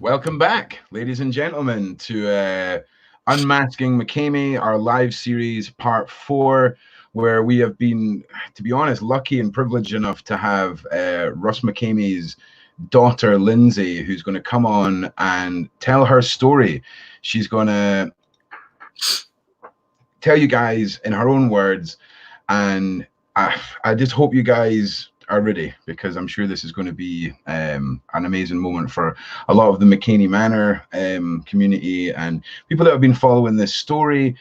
Welcome back, ladies and gentlemen, to Unmasking McCamey, our live series, part 4, where we have been, to be honest, lucky and privileged enough to have Russ McCamey's daughter, Lindsay, who's going to come on and tell her story. She's going to tell you guys in her own words, and I just hope you guys are ready, because I'm sure this is going to be an amazing moment for a lot of the McCamey Manor community and people that have been following this story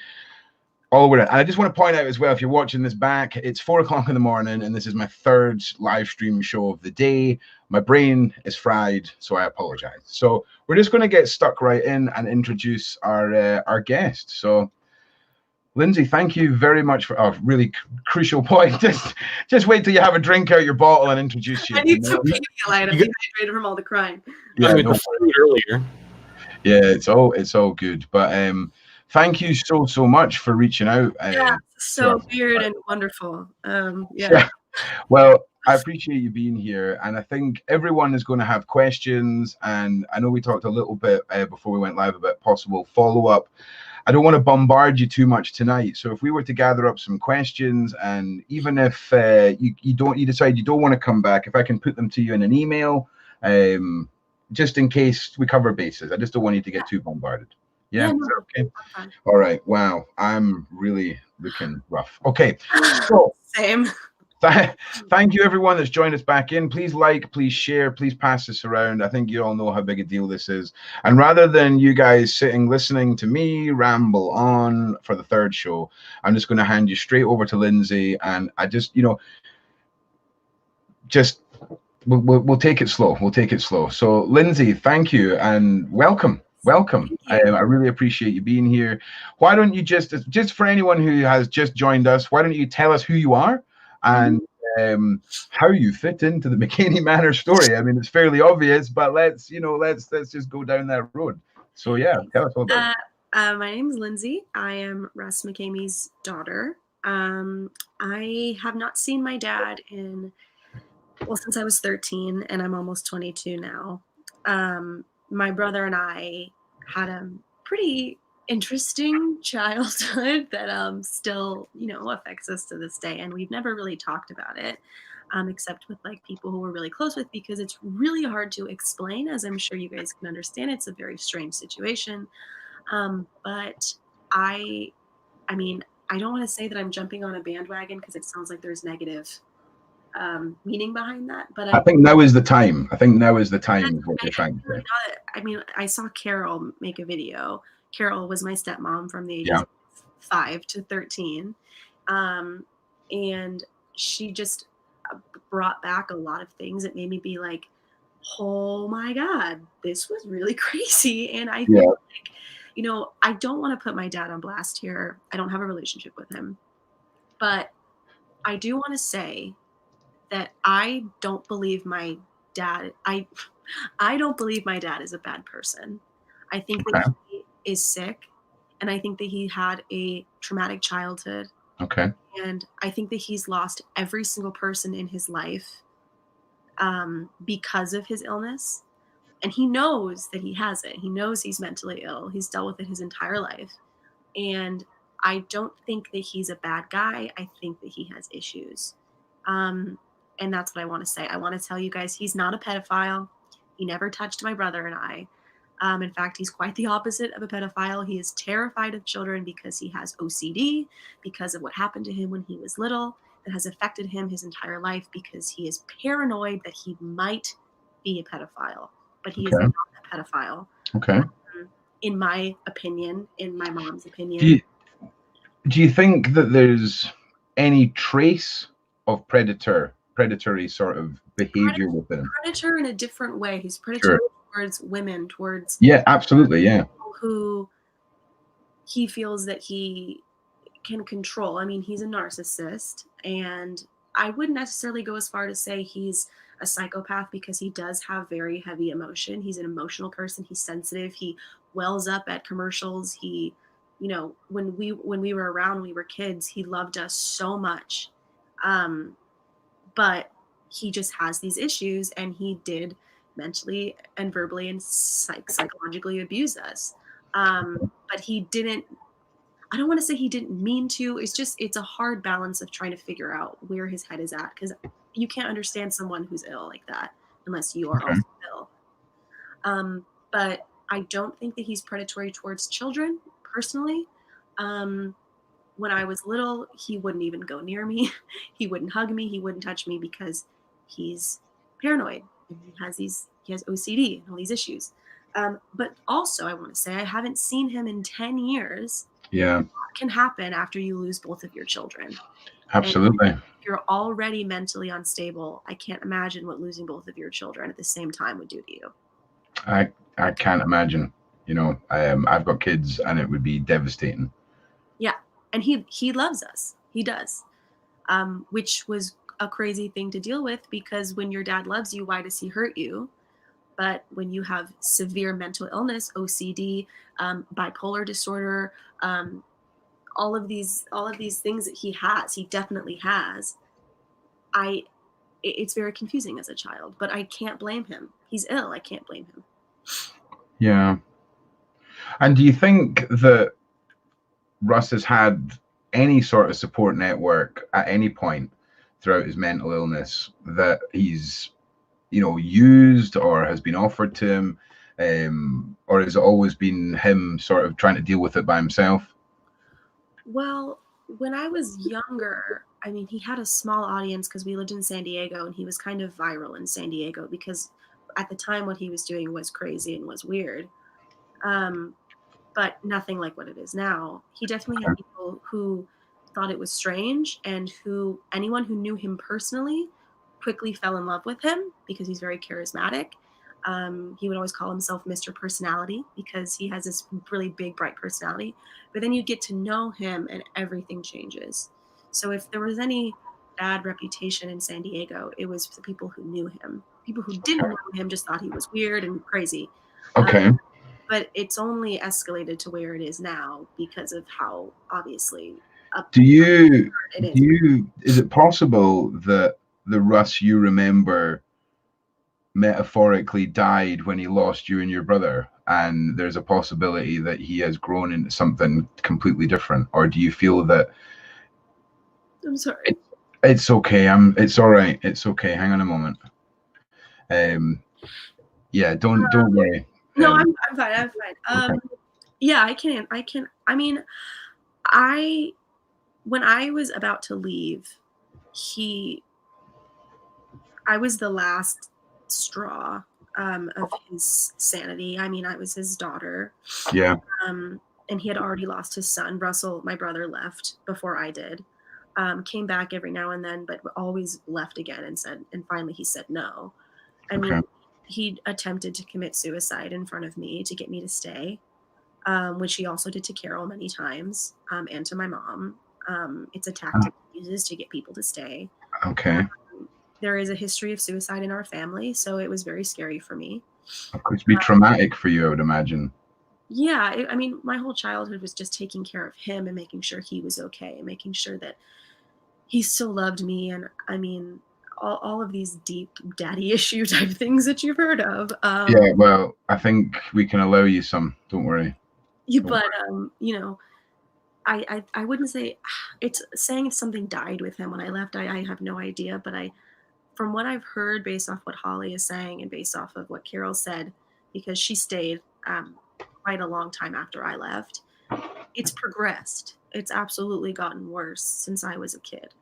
all over it. And I just want to point out as well, if you're watching this back, it's 4 o'clock in the morning, and this is my 3rd live stream show of the day. My brain is fried, so I apologize. So we're just going to get stuck right in and introduce our guest. So Lindsay, thank you very much for a really crucial point. Just wait till you have a drink out your bottle and introduce you. I need some Pedialyte. I'm dehydrated from all the crying. Yeah, the food earlier. Yeah, it's all good. But thank you so much for reaching out. Yeah, so weird and wonderful. Yeah. Well, I appreciate you being here, and I think everyone is going to have questions. And I know we talked a little bit before we went live about possible follow-up. I don't want to bombard you too much tonight. So if we were to gather up some questions, and even if you decide you don't want to come back, if I can put them to you in an email, just in case we cover bases. I just don't want you to get too bombarded. Yeah, is that okay? All right. Wow, I'm really looking rough. Okay, so same. Thank you, everyone that's joined us back in. Please like, please share, please pass this around. I think you all know how big a deal this is. And rather than you guys sitting listening to me ramble on for the 3rd show, I'm just going to hand you straight over to Lindsay. And I just, we'll take it slow. We'll take it slow. So, Lindsay, thank you and welcome. Welcome. I really appreciate you being here. Why don't you just for anyone who has just joined us, why don't you tell us who you are and how you fit into the McCamey Manor story? I mean, it's fairly obvious, but let's just go down that road. So yeah, tell us all about it. My name is Lindsay. I am Russ McCamey's daughter. I have not seen my dad since I was 13, and I'm almost 22 now. My brother and I had a pretty interesting childhood that still affects us to this day, and we've never really talked about it except with like people who we're really close with, because it's really hard to explain, as I'm sure you guys can understand. It's a very strange situation, but I mean, I don't want to say that I'm jumping on a bandwagon, because it sounds like there's negative meaning behind that, but I think now is the time. I think now is the time is what you're trying to say. I mean, I saw Carol make a video. Carol was my stepmom from the ages of 5 to 13, and she just brought back a lot of things that made me be like, oh my God, this was really crazy. And I feel like, I don't want to put my dad on blast here. I don't have a relationship with him, but I do want to say that I don't believe my dad. I don't believe my dad is a bad person. I think that he is sick, and I think that he had a traumatic childhood. Okay. And I think that he's lost every single person in his life because of his illness. And he knows that he has it. He knows he's mentally ill. He's dealt with it his entire life. And I don't think that he's a bad guy. I think that he has issues. And that's what I want to say. I want to tell you guys, he's not a pedophile. He never touched my brother and I. In fact, he's quite the opposite of a pedophile. He is terrified of children because he has OCD, because of what happened to him when he was little, that has affected him his entire life, because he is paranoid that he might be a pedophile. But he is not a pedophile. Okay. In my opinion, in my mom's opinion. Do you think that there's any trace of predatory sort of behavior with him? Predator in a different way. He's predatory towards women, towards absolutely, people who he feels that he can control. I mean, he's a narcissist, and I wouldn't necessarily go as far to say he's a psychopath, because he does have very heavy emotion. He's an emotional person. He's sensitive. He wells up at commercials. He, when we were around, when we were kids, he loved us so much. But he just has these issues, and he did mentally and verbally and psychologically abuse us. But he didn't, I don't want to say he didn't mean to. It's just, it's a hard balance of trying to figure out where his head is at, because you can't understand someone who's ill like that unless you are Okay. also ill. But I don't think that he's predatory towards children personally. Um, when I was little, he wouldn't even go near me. He wouldn't hug me. He wouldn't touch me because he's paranoid and he has OCD and all these issues. But also, I want to say I haven't seen him in 10 years. Yeah, What can happen after you lose both of your children? And absolutely. if you're already mentally unstable, I can't imagine what losing both of your children at the same time would do to you. I can't imagine. I've got kids, and it would be devastating. Yeah. And he loves us. He does. Which was a crazy thing to deal with, because when your dad loves you, why does he hurt you? But when you have severe mental illness, OCD, bipolar disorder, all of these things that he definitely has. It's very confusing as a child, but I can't blame him. He's ill. I can't blame him. Yeah. And do you think that Russ has had any sort of support network at any point throughout his mental illness that he's, used or has been offered to him? Or has it always been him sort of trying to deal with it by himself? Well, when I was younger, I mean, he had a small audience because we lived in San Diego, and he was kind of viral in San Diego because at the time what he was doing was crazy and was weird. Um, but nothing like what it is now. He definitely had Okay. people who thought it was strange, and who anyone who knew him personally quickly fell in love with him because he's very charismatic. He would always call himself Mr. Personality because he has this really big, bright personality. But then you get to know him and everything changes. So if there was any bad reputation in San Diego, it was the people who knew him. People who didn't know him just thought he was weird and crazy. Okay. But it's only escalated to where it is now because of how obviously up Do you it do is. you is it possible that the Russ you remember metaphorically died when he lost you and your brother, and there's a possibility that he has grown into something completely different? Or do you feel that I'm sorry. it's okay, it's all right, it's okay, hang on a moment. Yeah, don't worry. No, I'm fine. I'm fine. Okay. Yeah, I mean, I when I was about to leave, he I was the last straw of his sanity. I mean, I was his daughter. Yeah. And he had already lost his son. Russell, my brother, left before I did. Came back every now and then, but always left again and finally he said no. I mean, Okay. he attempted to commit suicide in front of me to get me to stay, which he also did to Carol many times, and to my mom. It's a tactic he uses to get people to stay. Okay. There is a history of suicide in our family, so it was very scary for me. It could be traumatic for you, I would imagine. Yeah, I mean, my whole childhood was just taking care of him and making sure he was okay, and making sure that he still loved me. And I mean, all of these deep daddy issue type things that you've heard of. Yeah, well, I think we can allow you some. Don't worry. But I wouldn't say it's saying if something died with him when I left. I have no idea, but from what I've heard, based off what Holly is saying and based off of what Carol said, because she stayed quite a long time after I left, it's progressed. It's absolutely gotten worse since I was a kid.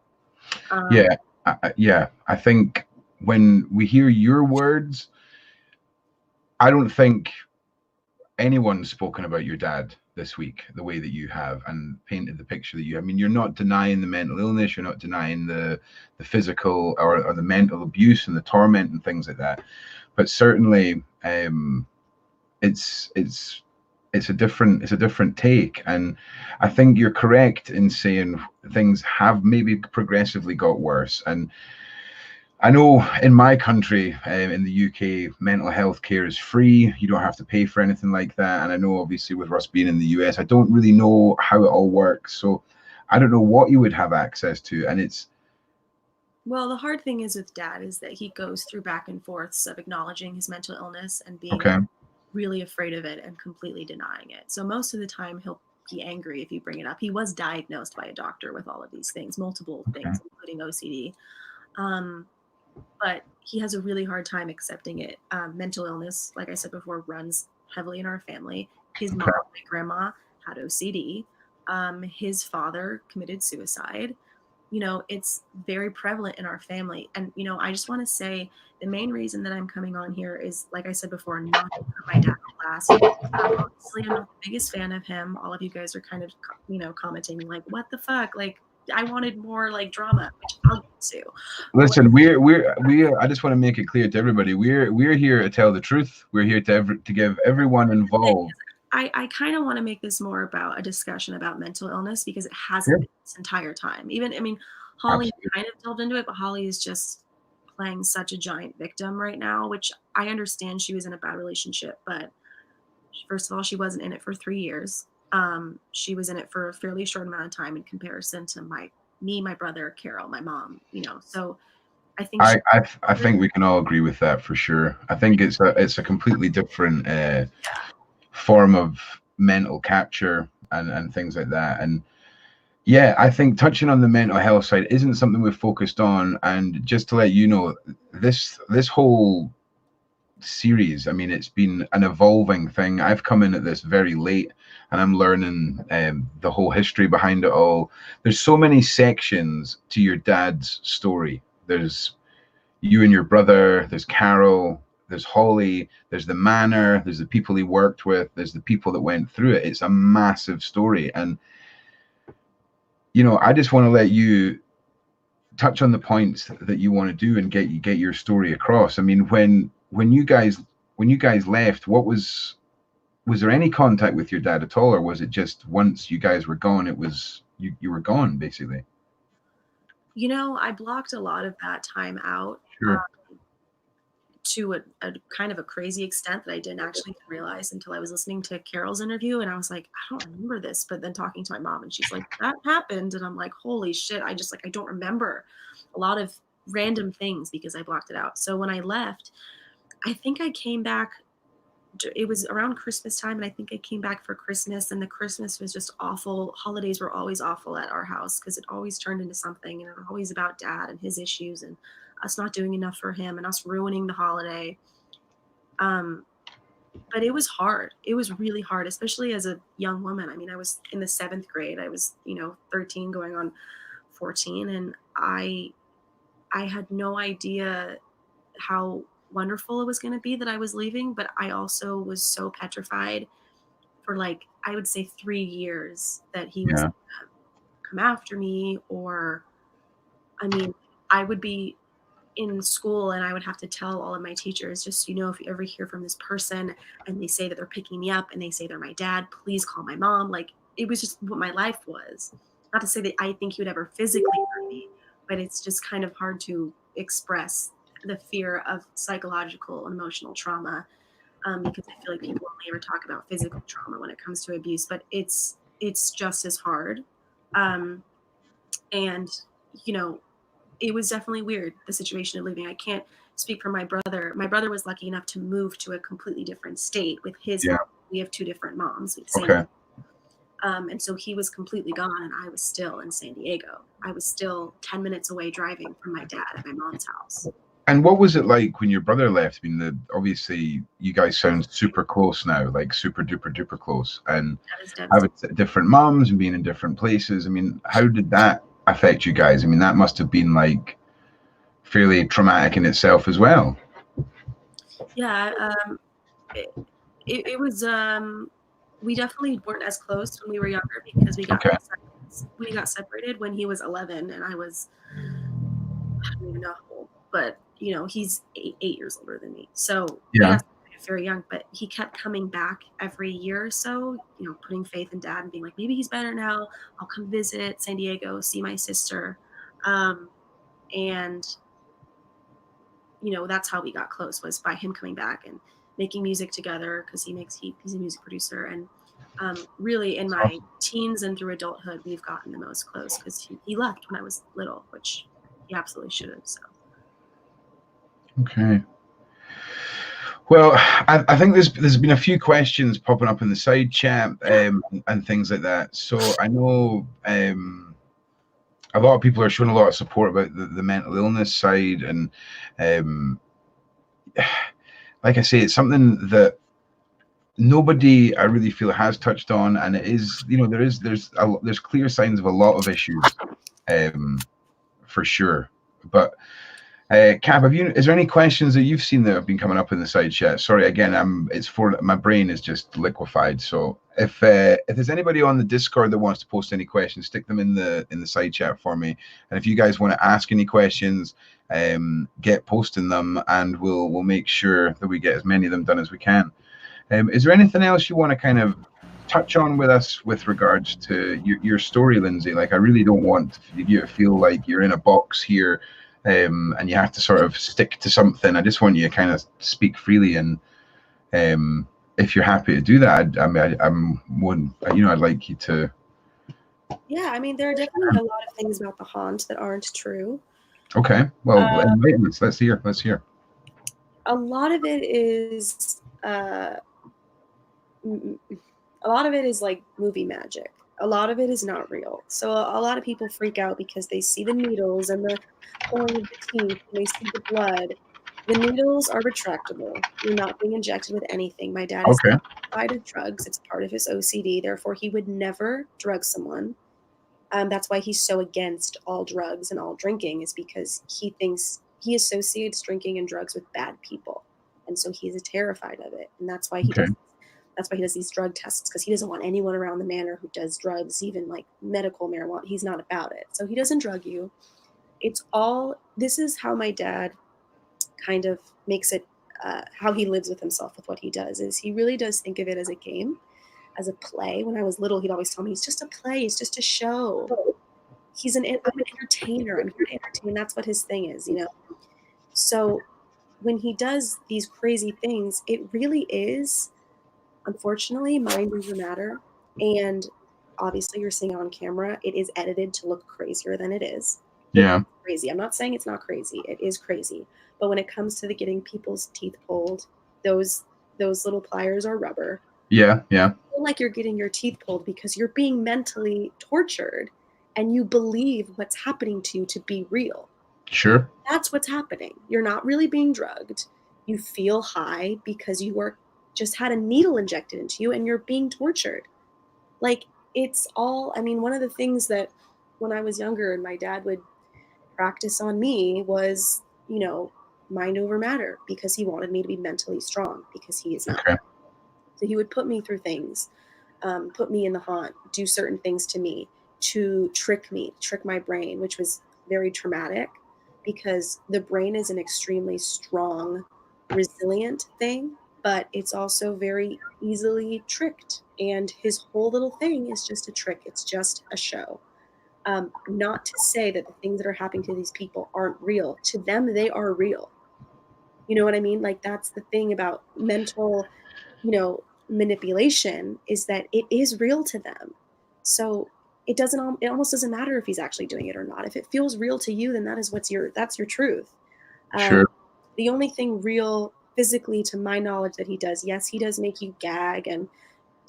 Yeah, I think when we hear your words, I don't think anyone's spoken about your dad this week the way that you have and painted the picture that you. I mean, you're not denying the mental illness, you're not denying the physical or the mental abuse and the torment and things like that, but certainly it's a different take. And I think you're correct in saying things have maybe progressively got worse. And I know in my country, in the UK, mental health care is free. You don't have to pay for anything like that. And I know obviously with us being in the US, I don't really know how it all works. So I don't know what you would have access to. And Well, the hard thing is with dad is that he goes through back and forths of acknowledging his mental illness and being Okay. really afraid of it and completely denying it. So most of the time he'll be angry if you bring it up. He was diagnosed by a doctor with all of these things, multiple Okay. things, including OCD. Um, but he has a really hard time accepting it. Mental illness, like I said before, runs heavily in our family. His mom, Okay. my grandma, had OCD. His father committed suicide. It's very prevalent in our family. And, I just want to say the main reason that I'm coming on here is, like I said before, not to put my dad on blast. Obviously, I'm not the biggest fan of him. All of you guys are kind of, commenting like, what the fuck? Like, I wanted more like drama, which I'll get to. But Listen, I just want to make it clear to everybody, we're here to tell the truth. We're here to give everyone thing involved. is, I kind of want to make this more about a discussion about mental illness because it Yeah, hasn't been this entire time. Even, I mean, Holly absolutely. kind of delved into it, but Holly is just playing such a giant victim right now, which I understand she was in a bad relationship, but first of all, she wasn't in it for 3 years. She was in it for a fairly short amount of time in comparison to my brother, Carol, my mom, So I think she, I think we can all agree with that for sure. I think it's a completely different form of mental capture and things like that. And yeah, I think touching on the mental health side isn't something we've focused on. And just to let you know, this whole series, I mean, it's been an evolving thing. I've come in at this very late, and I'm learning the whole history behind it all. There's so many sections to your dad's story. There's you and your brother, there's Carol, there's Holly, there's the manor, there's the people he worked with, there's the people that went through it. It's a massive story. And I just want to let you touch on the points that you want to do and get your story across. I mean, when you guys left, was there any contact with your dad at all, or was it just once you guys were gone, it was you were gone basically? I blocked a lot of that time out. Sure. To a kind of a crazy extent that I didn't actually realize until I was listening to Carol's interview, and I was like, I don't remember this. But then talking to my mom, and she's like, that happened, and I'm like, holy shit! I don't remember a lot of random things because I blocked it out. So when I left, I think I came back. It was around Christmas time, and I think I came back for Christmas, and the Christmas was just awful. Holidays were always awful at our house because it always turned into something, and it was always about dad and his issues and us not doing enough for him and us ruining the holiday. Um, but it was hard. It was really hard, especially as a young woman. I mean, I was in the seventh grade. I was, 13 going on 14, and I had no idea how wonderful it was going to be that I was leaving, but I also was so petrified for like I would say 3 years that he was Yeah. gonna come after me, or I mean, I would be in school and I would have to tell all of my teachers, just, if you ever hear from this person and they say that they're picking me up and they say they're my dad, please call my mom. Like, it was just what my life was. Not to say that I think he would ever physically hurt me, but it's just kind of hard to express the fear of psychological and emotional trauma, because I feel like people only ever talk about physical trauma when it comes to abuse, but it's just as hard. Um, and you know, it was definitely weird, the situation of leaving. I can't speak for my brother. My brother was lucky enough to move to a completely different state with his Yeah. mom. We have two different moms, same. Okay. And so he was completely gone, and I was still in San Diego. I was still 10 minutes away driving from my dad at my mom's house. And what was it like when your brother left? I mean, obviously you guys sound super close now, like super duper duper close, and That is having devastating. different moms and being in different places. I mean, how did that affect you guys? I mean, that must have been like fairly traumatic in itself as well. Yeah, it, it was. We definitely weren't as close when we were younger because Okay. we got separated when he was 11 and I was, I don't even know how old, but he's 8 years older than me. So we Yeah. got separated very young, but he kept coming back every year or so, putting faith in dad and being like, maybe he's better now. I'll come visit San Diego, see my sister. Um, and that's how we got close, was by him coming back and making music together because he's a music producer. And really in That's my awesome. teens and through adulthood, we've gotten the most close because he left when I was little, which He absolutely should have. So. Okay. Well, I think there's been a few questions popping up in the side chat and things like that. So I know a lot of people are showing a lot of support about the mental illness side, and um, like I say, it's something that nobody I really feel has touched on, and it is, you know, there's clear signs of a lot of issues, for sure. But Cap, is there any questions that you've seen that have been coming up in the side chat? Sorry, again, it's for my brain is just liquefied. So if there's anybody on the Discord that wants to post any questions, stick them in the side chat for me. And if you guys want to ask any questions, get posting them, and we'll make sure that we get as many of them done as we can. Is there anything else you want to kind of touch on with us with regards to your story, Lindsay? Like, I really don't want you to feel like you're in a box here, and you have to sort of stick to something. I just want you to kind of speak freely, and if you're happy to do that, I'm one. You know, I'd like you to. Yeah, I mean, there are definitely a lot of things about the haunt that aren't true. Okay, well, enlighten us. Let's hear. Let's hear. A lot of it is a lot of it is like movie magic. A lot of it is not real. So a lot of people freak out because they see the needles and the pulling of the teeth and they see the blood. The needles are retractable. You're not being injected with anything. My dad is Okay. terrified of drugs. It's part of his OCD. Therefore, he would never drug someone. That's why he's so against all drugs and all drinking, is because he thinks he associates drinking and drugs with bad people, and so he's terrified of it. And that's why he Okay. does. That's why he does these drug tests, because he doesn't want anyone around the manor who does drugs, even like medical marijuana. He's not about it, so he doesn't drug you. It's all. This is how my dad kind of makes it. How he lives with himself with what he does is he really does think of it as a game, as a play. When I was little, he'd always tell me, it's just a play, it's just a show. I'm an entertainer. I'm here to entertain. That's what his thing is, you know? So when he does these crazy things, it really is, unfortunately, mind over matter. And obviously you're seeing it on camera. It is edited to look crazier than it is. Yeah. It's crazy. I'm not saying it's not crazy. It is crazy. But when it comes to the getting people's teeth pulled, those little pliers are rubber. Yeah. Yeah. Feel like you're getting your teeth pulled because you're being mentally tortured and you believe what's happening to you to be real. Sure. That's what's happening. You're not really being drugged. You feel high because you were just had a needle injected into you and you're being tortured. Like, it's all, I mean, one of the things that when I was younger and my dad would practice on me was, you know, mind over matter, because he wanted me to be mentally strong, because he is not. Okay. So he would put me through things, put me in the haunt, do certain things to me to trick me, trick my brain, which was very traumatic, because the brain is an extremely strong, resilient thing, but it's also very easily tricked. And his whole little thing is just a trick, it's just a show. Not to say that the things that are happening to these people aren't real. To them, they are real. You know what I mean? Like, that's the thing about mental, you know, manipulation, is that it is real to them. So it almost doesn't matter if he's actually doing it or not. If it feels real to you, then that's your truth. Um, Sure. the only thing real physically, to my knowledge, that he does, yes, he does make you gag and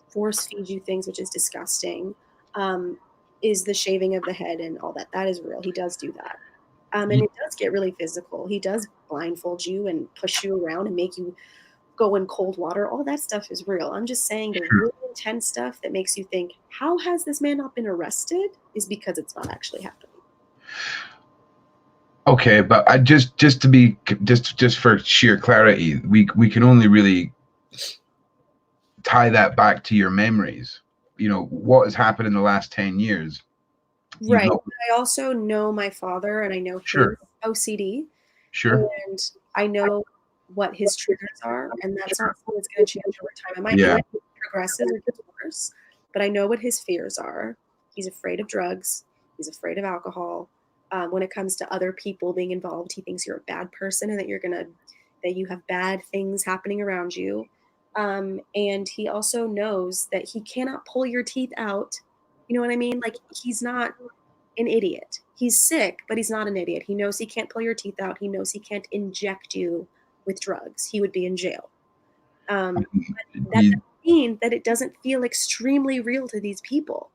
force feed you things, which is disgusting, um, is the shaving of the head and all that. That is real. He does do that. And it does get really physical. He does blindfold you and push you around and make you go in cold water. All that stuff is real. I'm just saying the Sure. really intense stuff that makes you think, how has this man not been arrested, is because it's not actually happening. Okay, but I just for sheer clarity, we can only really tie that back to your memories. You know, what has happened in the last 10 years. You've Right. not. I also know my father, and I know his Sure. OCD, Sure. and I know what his triggers are, and that's not something that's going to change over time. It Yeah. might be progresses or gets worse, but I know what his fears are. He's afraid of drugs. He's afraid of alcohol. When it comes to other people being involved, he thinks you're a bad person and that that you have bad things happening around you. And he also knows that he cannot pull your teeth out. You know what I mean? Like, he's not an idiot. He's sick, but he's not an idiot. He knows he can't pull your teeth out. He knows he can't inject you with drugs. He would be in jail. But that You, doesn't mean that it doesn't feel extremely real to these people.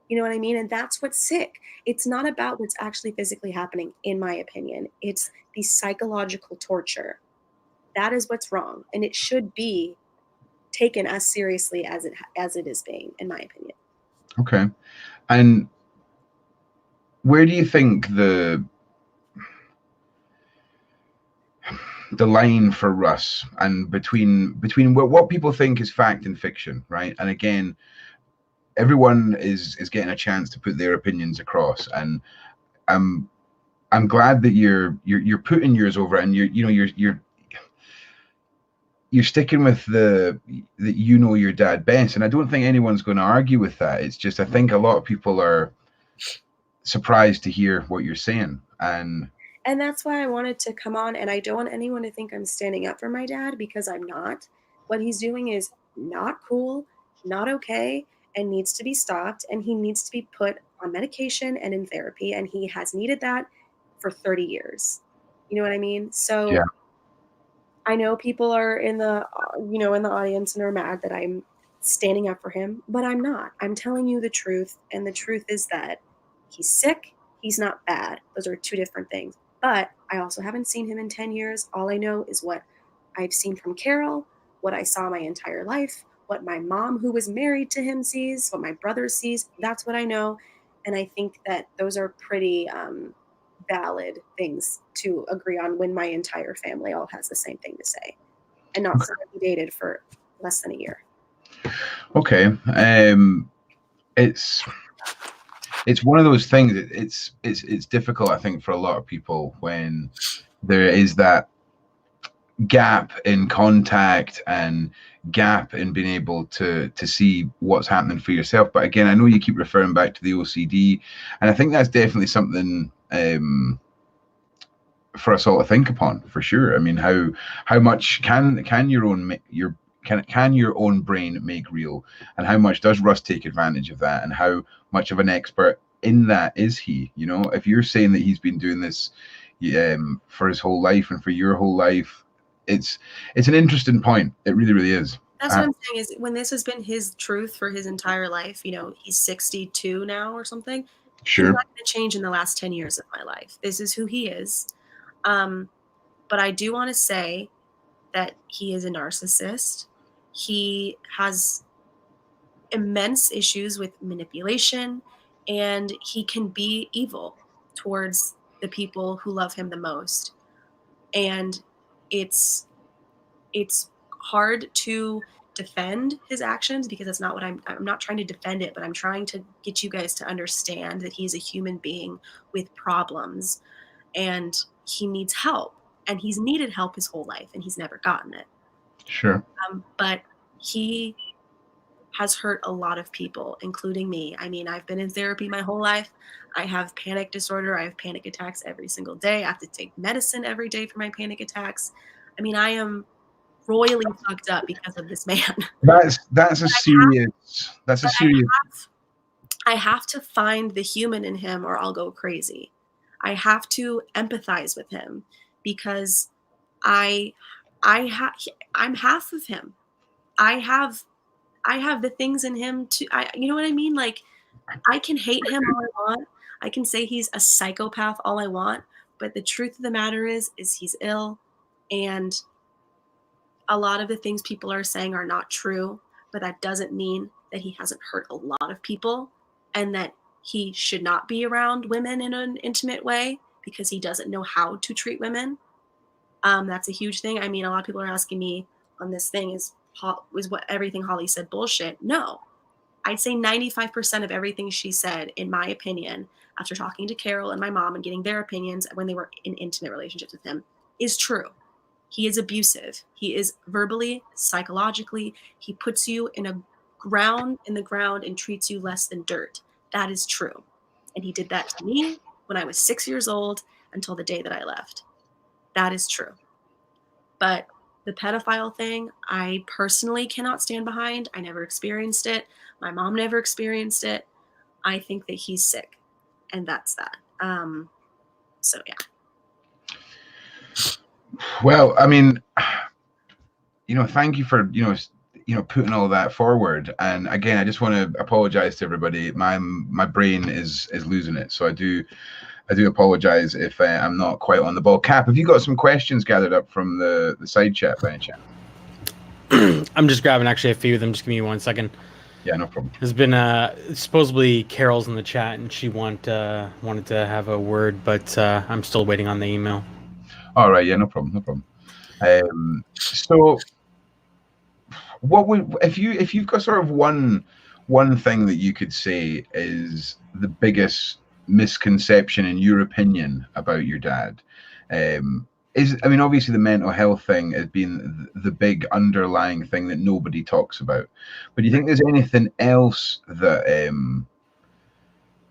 You know what I mean? And that's what's sick. It's not about what's actually physically happening, in my opinion. It's the psychological torture. That is what's wrong, and it should be taken as seriously as it is being, in my opinion. okay. And where do you think the line for Russ and between what people think is fact and fiction, right? And again, everyone is getting a chance to put their opinions across, and I'm I'm glad that you're putting yours over it, and you're sticking with the that you know your dad best, and I don't think anyone's going to argue with that. It's just I think a lot of people are surprised to hear what you're saying, and And that's why I wanted to come on, and I don't want anyone to think I'm standing up for my dad, because I'm not. What he's doing is not cool, not okay, and needs to be stopped, and he needs to be put on medication and in therapy, and he has needed that for 30 years. You know what I mean? yeah, So I know people are in the in the audience and are mad that I'm standing up for him, but I'm not. I'm telling you the truth, and the truth is that he's sick, he's not bad. Those are two different things. But I also haven't seen him in 10 years. All I know is what I've seen from Carol, what I saw my entire life, what my mom who was married to him sees, what my brother sees. That's what I know, and I think that those are pretty valid things to agree on when my entire family all has the same thing to say, and not someone who dated for less than a year. okay. It's it's one of those things. It's difficult, I think, for a lot of people when there is that gap in contact and gap in being able to see what's happening for yourself. But again, I know you keep referring back to the OCD, and I think that's definitely something for us all to think upon, for sure. I mean, how much can your own your can your own brain make real, and how much does Russ take advantage of that, and how much of an expert in that is he? You know, if you're saying that he's been doing this for his whole life and for your whole life, it's it's an interesting point. It really, really is. That's what I'm saying, is when this has been his truth for his entire life, he's 62 now or something. He's Sure. not going to change in the last 10 years of my life. This is who he is. Um, but I do want to say that he is a narcissist. He has immense issues with manipulation, and he can be evil towards the people who love him the most. And it's it's hard to defend his actions, because that's not what I'm not trying to defend it, but I'm trying to get you guys to understand that he's a human being with problems, and he needs help, and he's needed help his whole life, and he's never gotten it. Sure. But he has hurt a lot of people, including me. I mean, I've been in therapy my whole life. I have panic disorder. I have panic attacks every single day. I have to take medicine every day for my panic attacks. I mean, I am royally fucked up because of this man. That's a serious that's a But serious I have to find the human in him, or I'll go crazy. I have to empathize with him, because I I ha- I'm half of him. I have I have the things in him to you know what I mean? Like, I can hate him all I want. I can say he's a psychopath all I want, but the truth of the matter is he's ill, and a lot of the things people are saying are not true, but that doesn't mean that he hasn't hurt a lot of people, and that he should not be around women in an intimate way because he doesn't know how to treat women. That's a huge thing. I mean, a lot of people are asking me on this thing, is what everything Holly said bullshit? No, I'd say 95% of everything she said, in my opinion, after talking to Carol and my mom and getting their opinions when they were in intimate relationships with him, is true. He is abusive. He is verbally, psychologically. He puts you in the ground and treats you less than dirt. That is true. And he did that to me when I was 6 years old until the day that I left. That is true. But the pedophile thing, I personally cannot stand behind. I never experienced it. My mom never experienced it. I think that he's sick, and that's that. So yeah. Well, I mean, thank you for putting all that forward. And again, I just want to apologize to everybody. My brain is losing it, so I do apologize if I'm not quite on the ball. Cap, have you got some questions gathered up from the side chat by any chance? I'm just grabbing actually a few of them. Just give me 1 second. Yeah, no problem. There's been supposedly Carol's in the chat and she wanted to have a word, but I'm still waiting on the email. All right, yeah, no problem. So what would if you've got sort of one thing that you could say is the biggest misconception in your opinion about your dad? Obviously the mental health thing has been the big underlying thing that nobody talks about. But do you think there's anything else that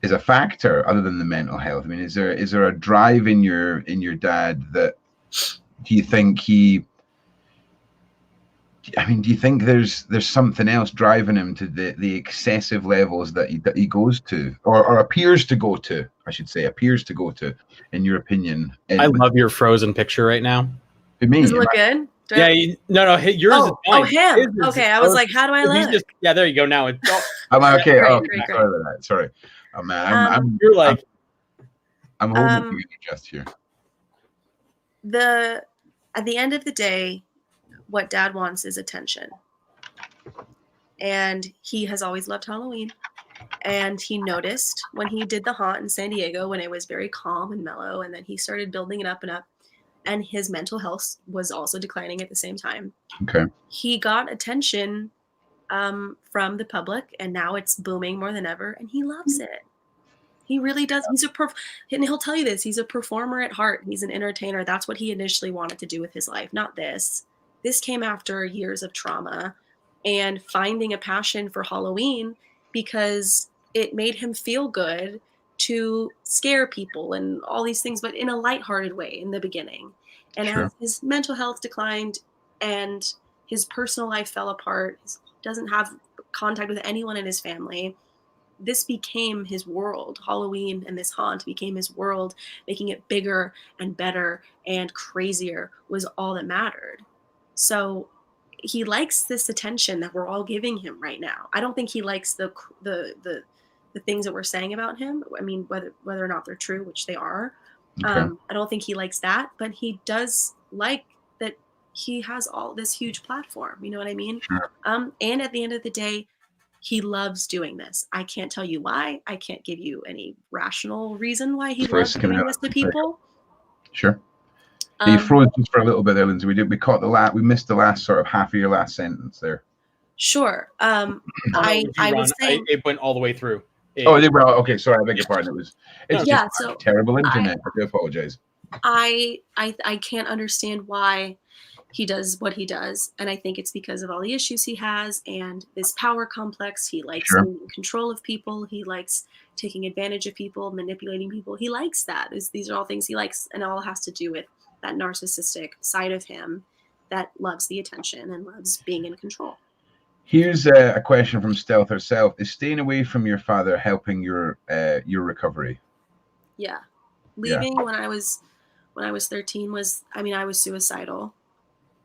is a factor other than the mental health? I mean, is there a drive in your dad that do you think do you think there's something else driving him to the excessive levels that he goes to, or appears to go to, I should say, in your opinion? I love your frozen picture right now. Me? Does it look good? Yeah, no, yours is fine. Him. Okay, I was like, how do I look? Yeah, there you go. Now it's. I'm like, okay. Great. Sorry about that. Sorry. Oh man, you're like. I'm holding you just here. At the end of the day, what Dad wants is attention. And he has always loved Halloween. And he noticed when he did the haunt in San Diego, when it was very calm and mellow, and then he started building it up and up, and his mental health was also declining at the same time. Okay. He got attention from the public, and now it's booming more than ever, and he loves it. He really does. And he'll tell you this, he's a performer at heart. He's an entertainer. That's what he initially wanted to do with his life, not this. This came after years of trauma and finding a passion for Halloween because it made him feel good to scare people and all these things, but in a lighthearted way in the beginning. And as his mental health declined and his personal life fell apart, he doesn't have contact with anyone in his family, this became his world. Halloween and this haunt became his world. Making it bigger and better and crazier was all that mattered. So he likes this attention that we're all giving him right now. I don't think he likes the things that we're saying about him. I mean, whether or not they're true, which they are. Okay. I don't think he likes that, but he does like that he has all this huge platform. You know what I mean? Sure. And at the end of the day, he loves doing this. I can't tell you why. I can't give you any rational reason why he loves doing this to people. Sure. You froze just for a little bit there, Lindsay. We missed the last sort of half of your last sentence there. Sure. I was saying it went all the way through. Okay. Sorry, I beg your pardon. It's just terrible internet. I do apologize. I can't understand why he does what he does, and I think it's because of all the issues he has and this power complex. He likes being in control of people. He likes taking advantage of people, manipulating people. He likes that. These are all things he likes, and it all has to do with that narcissistic side of him that loves the attention and loves being in control. Here's a question from Stealth herself. Is staying away from your father helping your recovery? Yeah. Leaving when I was 13 was, I was suicidal.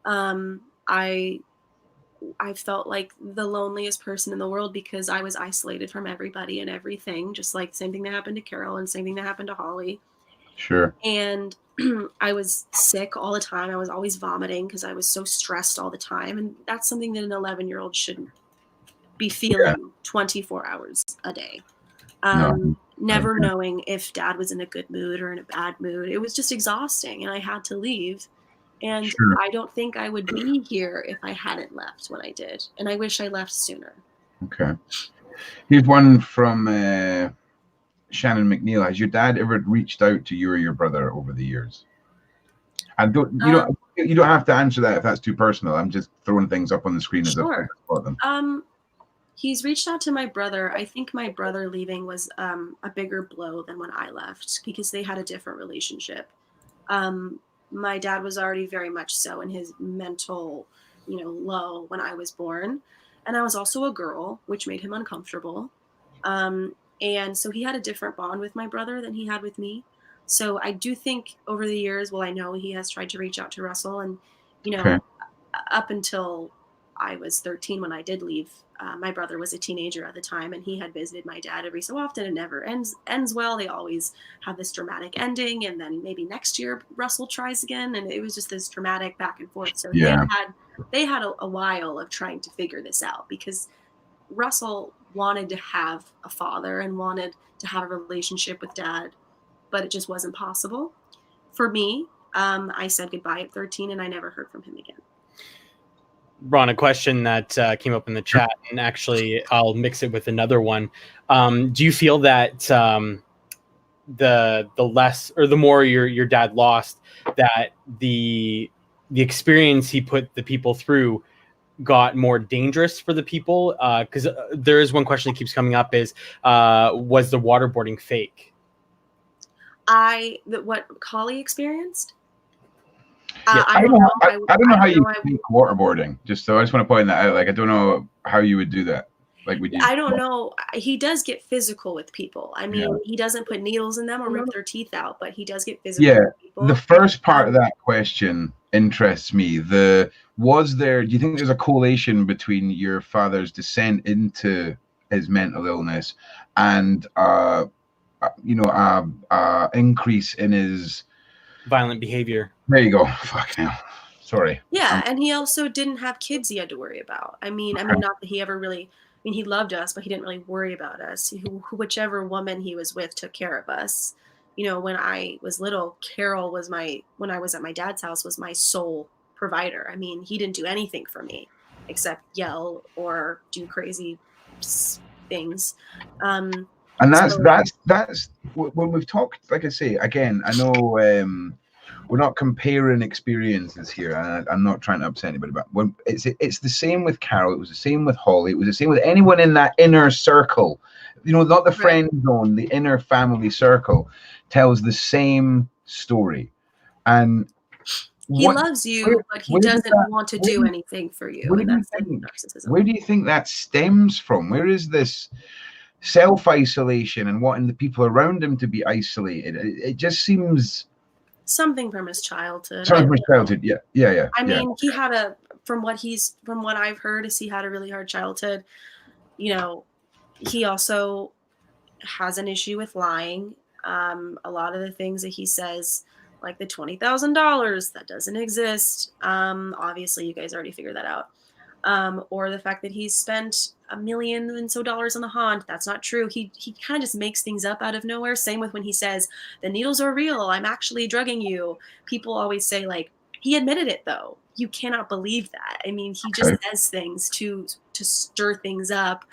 I felt like the loneliest person in the world because I was isolated from everybody and everything, just like same thing that happened to Carol and same thing that happened to Holly. Sure. And I was sick all the time. I was always vomiting because I was so stressed all the time. And that's something that an 11-year-old shouldn't be feeling 24 hours a day. Never knowing if Dad was in a good mood or in a bad mood. It was just exhausting, and I had to leave. And I don't think I would be here if I hadn't left when I did. And I wish I left sooner. Okay. Here's one from Shannon McNeil. Has your dad ever reached out to you or your brother over the years? And you don't have to answer that if that's too personal. I'm just throwing things up on the screen as I spot them. He's reached out to my brother. I think my brother leaving was a bigger blow than when I left because they had a different relationship. My dad was already very much so in his mental, low when I was born. And I was also a girl, which made him uncomfortable. And so he had a different bond with my brother than he had with me. So I do think over the years, well, I know he has tried to reach out to Russell, and Okay. up until I was 13 when I did leave. My brother was a teenager at the time, and he had visited my dad every so often, and never ends well. They always have this dramatic ending, and then maybe next year Russell tries again, and it was just this dramatic back and forth. So Yeah. they had a while of trying to figure this out, because Russell wanted to have a father and wanted to have a relationship with dad, but it just wasn't possible. For me, I said goodbye at 13, and I never heard from him again. Ron, a question that came up in the chat, and actually I'll mix it with another one. Do you feel that the less or the more your dad lost, that the experience he put the people through got more dangerous for the people? Because there is one question that keeps coming up: is was the waterboarding fake? What Collie experienced? Yeah. I don't know. I don't know how you I think waterboarding. I just want to point that out. Like, I don't know how you would do that. Like, would you? I don't know. He does get physical with people. I mean, Yeah. he doesn't put needles in them or rip their teeth out, but he does get physical Yeah. with people. The first part of that question interests me. Do you think there's a correlation between your father's descent into his mental illness and increase in his Violent behavior? There you go. Fuck now. Sorry. Yeah, and he also didn't have kids he had to worry about. I mean, not that he ever really. I mean, he loved us, but he didn't really worry about us. Whichever woman he was with took care of us. When I was little, Carol was when I was at my dad's house, was my sole provider. I mean, he didn't do anything for me except yell or do crazy things. And that's when we've talked. Like I say again, I know we're not comparing experiences here, and I'm not trying to upset anybody. But when it's the same with Carol, it was the same with Holly, it was the same with anyone in that inner circle. Not the friend zone, the inner family circle tells the same story. And he loves you, but he doesn't want to do anything for you, and that's like narcissism. Where do you think that stems from? Where is this self-isolation and wanting the people around him to be isolated? It just seems something from his childhood. Yeah. I mean, he had from what I've heard, is he had a really hard childhood. He also has an issue with lying. A lot of the things that he says, like the $20,000, that doesn't exist. Obviously, you guys already figured that out. Or the fact that he's spent $1 million and so dollars on the haunt. That's not true. He kind of just makes things up out of nowhere. Same with when he says, the needles are real, I'm actually drugging you. People always say, like, he admitted it, though. You cannot believe that. I mean, he just says things to stir things up.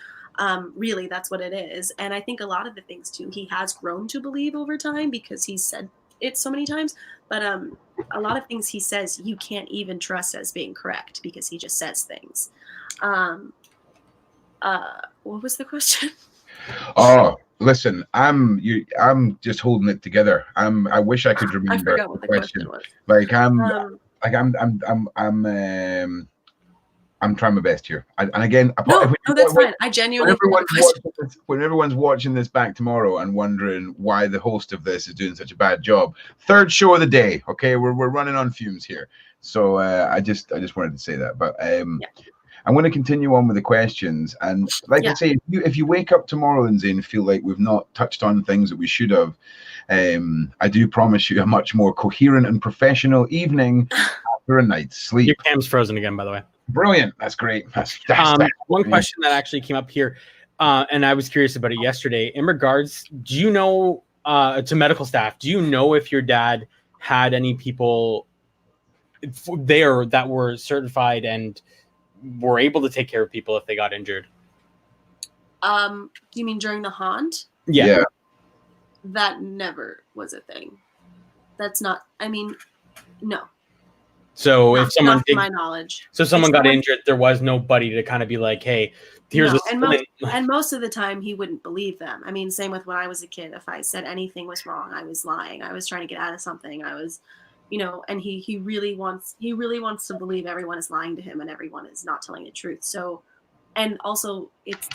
Really, that's what it is. And I think a lot of the things, too, he has grown to believe over time because he's said it so many times. But a lot of things he says you can't even trust as being correct because he just says things. What was the question? Oh, listen, I'm just holding it together. I wish I could remember. I forgot what the question was. Like I'm trying my best here. And again, no, that's fine. I genuinely. When everyone's watching this back tomorrow and wondering why the host of this is doing such a bad job, third show of the day. Okay, we're running on fumes here. So I just wanted to say that. But I'm going to continue on with the questions. And like I say, if you wake up tomorrow, Lindsay, and feel like we've not touched on things that we should have, I do promise you a much more coherent and professional evening after a night's sleep. Your cam's frozen again, by the way. Brilliant. That's great. One question that actually came up here, and I was curious about it yesterday. In regards, do you know, to medical staff, do you know if your dad had any people there that were certified and were able to take care of people if they got injured? Do you mean during the haunt? Yeah. That never was a thing. That's not, I mean, no. So if someone to my knowledge. So someone got injured, there was nobody to kind of be like, hey, here's and most of the time he wouldn't believe them. I mean, same with when I was a kid. If I said anything was wrong, I was lying. I was trying to get out of something. I was, and he really wants to believe everyone is lying to him and everyone is not telling the truth. So, and also it's,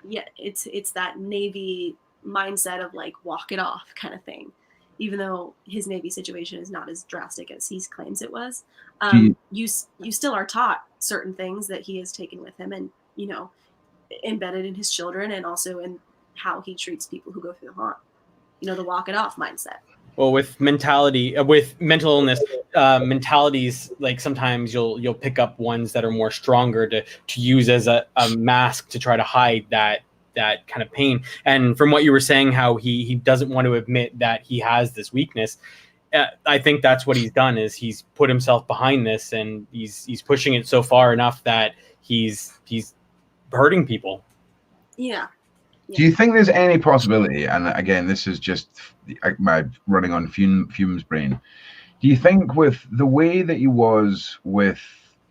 yeah, it's that Navy mindset of like walk it off kind of thing. Even though his Navy situation is not as drastic as he claims it was, Do you, you still are taught certain things that he has taken with him, and embedded in his children, and also in how he treats people who go through the haunt. The walk it off mindset. Well, with with mental illness, mentalities, like sometimes you'll pick up ones that are more stronger to use as a mask to try to hide that kind of pain. And from what you were saying, how he doesn't want to admit that he has this weakness. I think that's what he's done, is he's put himself behind this, and he's pushing it so far enough that he's hurting people. Yeah. Do you think there's any possibility, and again, this is just my running on fumes brain, do you think with the way that he was with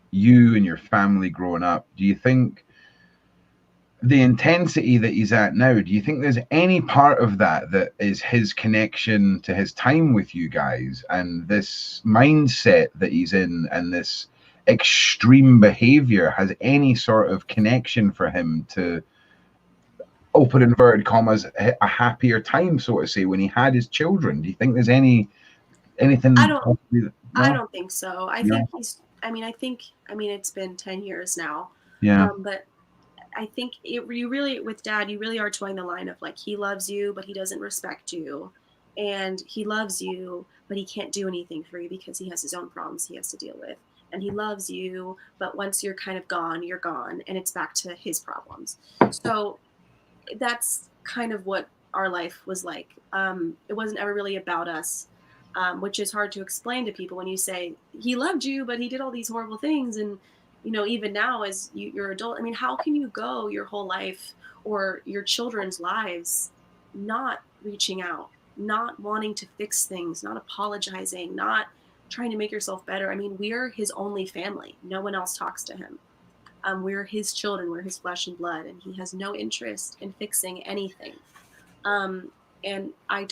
you and your family growing up, do you think the intensity that he's at now, do you think there's any part of that that is his connection to his time with you guys and this mindset that he's in and this extreme behavior has any sort of connection for him to, open inverted commas, a happier time, so to say, when he had his children? Do you think there's anything? I don't think so. I think it's been 10 years now. Yeah. But I think you really, with Dad, you really are towing the line of like, he loves you, but he doesn't respect you. And he loves you, but he can't do anything for you because he has his own problems he has to deal with. And he loves you, but once you're kind of gone, you're gone, and it's back to his problems. So that's kind of what our life was like. It wasn't ever really about us, which is hard to explain to people when you say he loved you, but he did all these horrible things. And, even now as you're adult, I mean, how can you go your whole life or your children's lives not reaching out, not wanting to fix things, not apologizing, not trying to make yourself better? I mean, we're his only family. No one else talks to him. We're his children, we're his flesh and blood, and he has no interest in fixing anything. And I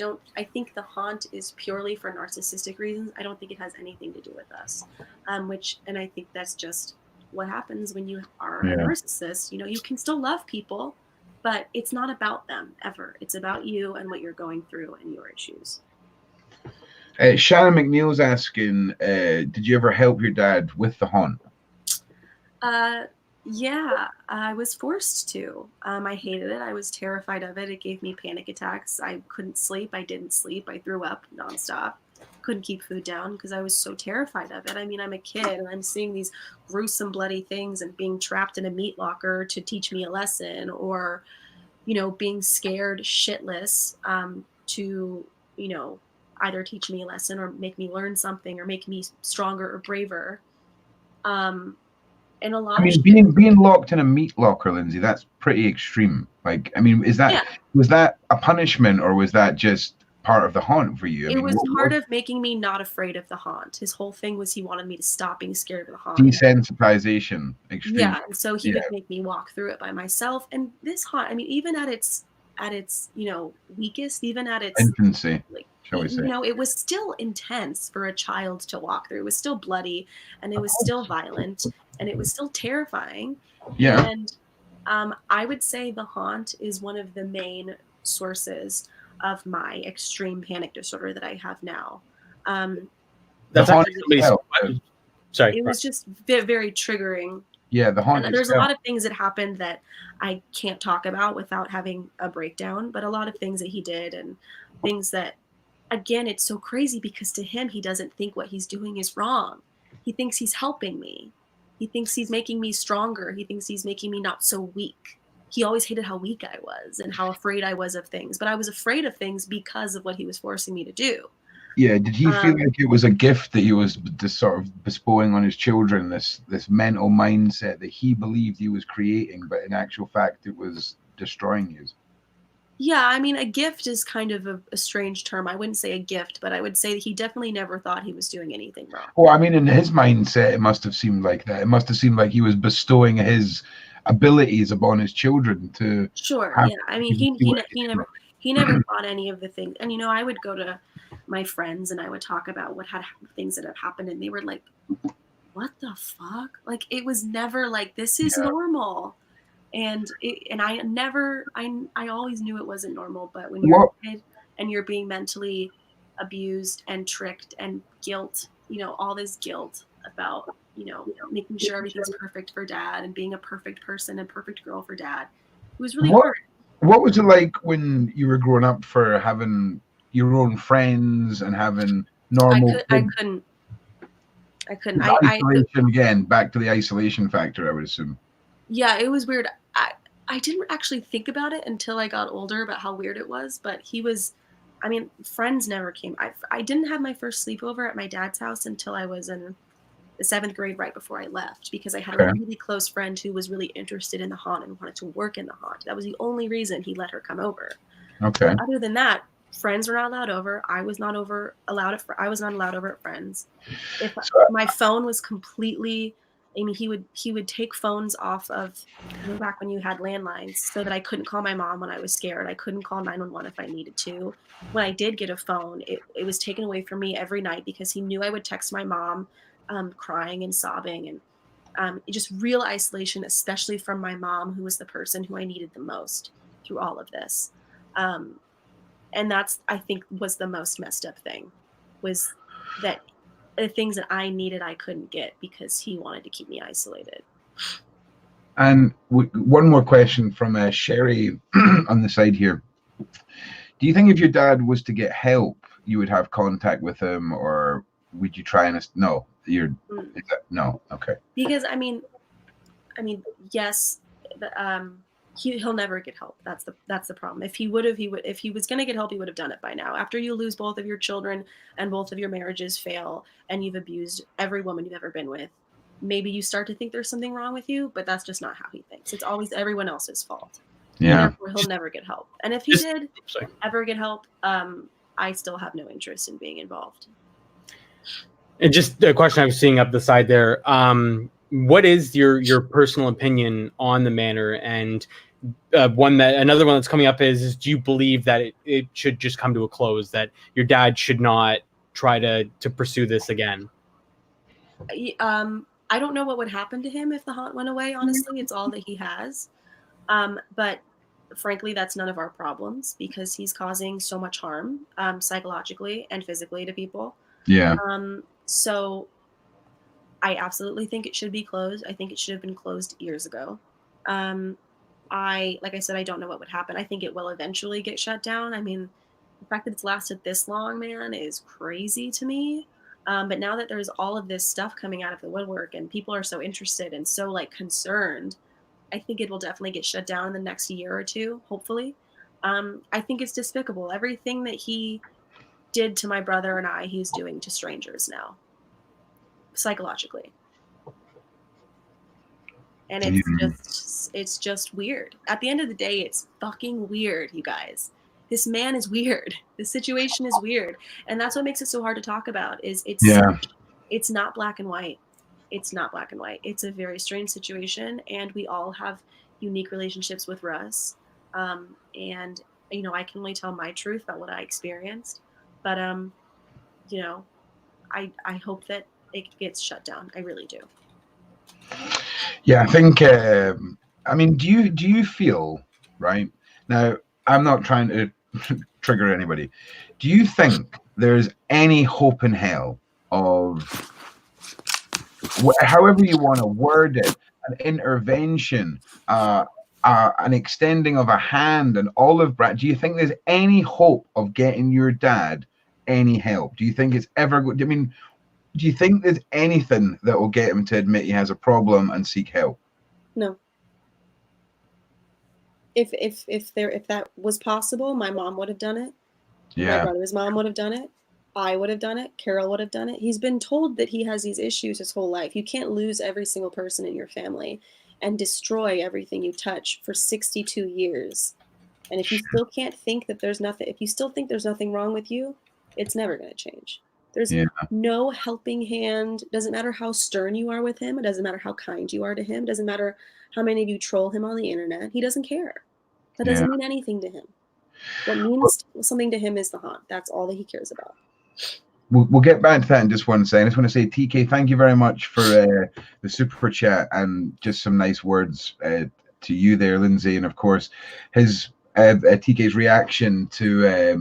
think the haunt is purely for narcissistic reasons. I don't think it has anything to do with us. And I think that's just what happens when you are a narcissist. You can still love people, but it's not about them ever. It's about you and what you're going through and your issues. Shannon McNeil's asking, did you ever help your dad with the haunt? Yeah, I was forced to. I hated it. I was terrified of it. It gave me panic attacks. I couldn't sleep. I didn't sleep. I threw up nonstop. Couldn't keep food down because I was so terrified of it. I mean, I'm a kid and I'm seeing these gruesome, bloody things and being trapped in a meat locker to teach me a lesson, or, being scared shitless to, either teach me a lesson or make me learn something or make me stronger or braver. And a lot of being locked in a meat locker, Lindsay, that's pretty extreme. Like, I mean, was that a punishment, or was that just part of the haunt for you? It was part of making me not afraid of the haunt. His whole thing was he wanted me to stop being scared of the haunt. Desensitization, extreme. Yeah, and so he would make me walk through it by myself. And this haunt, I mean, even at its weakest, even at its infancy, shall we say, it was still intense for a child to walk through. It was still bloody, and it was still violent, and it was still terrifying. Yeah. And I would say the haunt is one of the main sources of my extreme panic disorder that I have now. That's sorry. It was just very triggering. Yeah, the haunt. There's a lot of things that happened that I can't talk about without having a breakdown, but a lot of things that he did and things that, again, it's so crazy because to him, he doesn't think what he's doing is wrong. He thinks he's helping me. He thinks he's making me stronger. He thinks he's making me not so weak. He always hated how weak I was and how afraid I was of things. But I was afraid of things because of what he was forcing me to do. Yeah. Did he feel like it was a gift that he was just sort of bestowing on his children, this mental mindset that he believed he was creating, but in actual fact, it was destroying you? Yeah, I mean, a gift is kind of a strange term. I wouldn't say a gift, but I would say that he definitely never thought he was doing anything wrong. Well, I mean, in his mindset, it must have seemed like that. It must have seemed like he was bestowing his abilities upon his children to. Sure. Yeah. I mean, he never thought any of the things. And I would go to my friends and I would talk about things that have happened, and they were like, "What the fuck?" Like, it was never like, "This is normal." And I always knew it wasn't normal, but when you're a kid and you're being mentally abused and tricked and guilt, all this guilt about, making sure everything's perfect for dad and being a perfect person and perfect girl for dad, it was really hard. What was it like when you were growing up for having your own friends and having normal? I couldn't. Isolation again, back to the isolation factor, I would assume. Yeah, it was weird. I didn't actually think about it until I got older about how weird it was, but friends never came. I didn't have my first sleepover at my dad's house until I was in the 7th grade, right before I left, because I had a really close friend who was really interested in the haunt and wanted to work in the haunt. That was the only reason he let her come over. Okay. But other than that, friends were not allowed over. I was not allowed over at friends. If my phone was completely, he would take phones off of, back when you had landlines, so that I couldn't call my mom when I was scared. I couldn't call 911 if I needed to. When I did get a phone, it was taken away from me every night because he knew I would text my mom, crying and sobbing, and just real isolation, especially from my mom, who was the person who I needed the most through all of this. And that's, I think, was the most messed up thing, was that the things that I needed I couldn't get because he wanted to keep me isolated. And one more question from Sherry on the side here. Do you think if your dad was to get help, you would have contact with him, or would you try and no? No. Okay. Because yes, he'll never get help. That's the problem. If he was going to get help, he would have done it by now. After you lose both of your children and both of your marriages fail and you've abused every woman you've ever been with, maybe you start to think there's something wrong with you, but that's just not how he thinks. It's always everyone else's fault. Yeah. And therefore he'll never get help. And if he did ever get help, I still have no interest in being involved. And just a question I was seeing up the side there. What is your personal opinion on the manor? And another one that's coming up is do you believe that it should just come to a close, that your dad should not try to pursue this again? I don't know what would happen to him if the haunt went away. Honestly, it's all that he has. But frankly, that's none of our problems because he's causing so much harm, psychologically and physically to people. Yeah. So I absolutely think it should be closed. I think it should have been closed years ago. Like I said, I don't know what would happen. I think it will eventually get shut down. The fact that it's lasted this long, man, is crazy to me. But now that there's all of this stuff coming out of the woodwork and people are so interested and so concerned, I think it will definitely get shut down in the next year or two, hopefully. I think it's despicable. Everything that he did to my brother and I, he's doing to strangers now, psychologically. And it's just weird. At the end of the day, it's fucking weird, you guys. This man is weird. This situation is weird. And that's what makes it so hard to talk about it's not black and white. It's not black and white. It's a very strange situation. And we all have unique relationships with Russ. And, I can only tell my truth about what I experienced. But, I hope that it gets shut down. I really do. Yeah, I think, do you feel, right now, I'm not trying to trigger anybody. Do you think there's any hope in hell of, however you want to word it, an intervention, an extending of a hand, an olive branch? Do you think there's any hope of getting your dad any help? Do you think it's ever good? Do you think there's anything that will get him to admit he has a problem and seek help? No. If that was possible, my mom would have done it. Yeah. My brother's mom would have done it. I would have done it. Carol would have done it. He's been told that he has these issues his whole life. You can't lose every single person in your family and destroy everything you touch for 62 years. And if you still can't think that if you still think there's nothing wrong with you, it's never going to change. There's no helping hand. Doesn't matter how stern you are with him. It doesn't matter how kind you are to him. It doesn't matter how many of you troll him on the internet. He doesn't care. That doesn't mean anything to him. What means something to him is the haunt. That's all that he cares about. We'll get back to that in just one second. I just want to say, TK, thank you very much for the super chat and just some nice words you there, Lindsay, and of course his TK's reaction to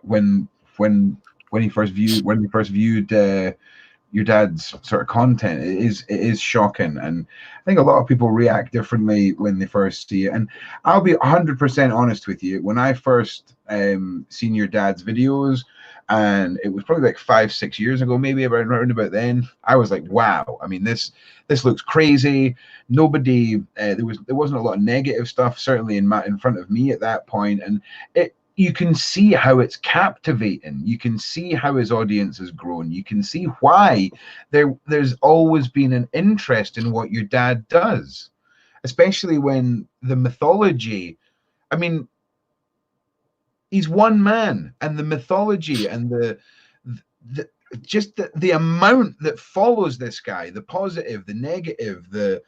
when when he first viewed your dad's sort of content. It is shocking, and I think a lot of people react differently when they first see it. And I'll be 100% honest with you, when I first seen your dad's videos, and it was probably like 5-6 years ago, maybe around about then, I was like, wow, I mean, this looks crazy. Nobody there wasn't a lot of negative stuff certainly in front of me at that point, and you can see how it's captivating. You can see how his audience has grown. You can see why there's always been an interest in what your dad does, especially when the mythology, I mean, he's one man, and the mythology and the amount that follows this guy, the positive, the negative, the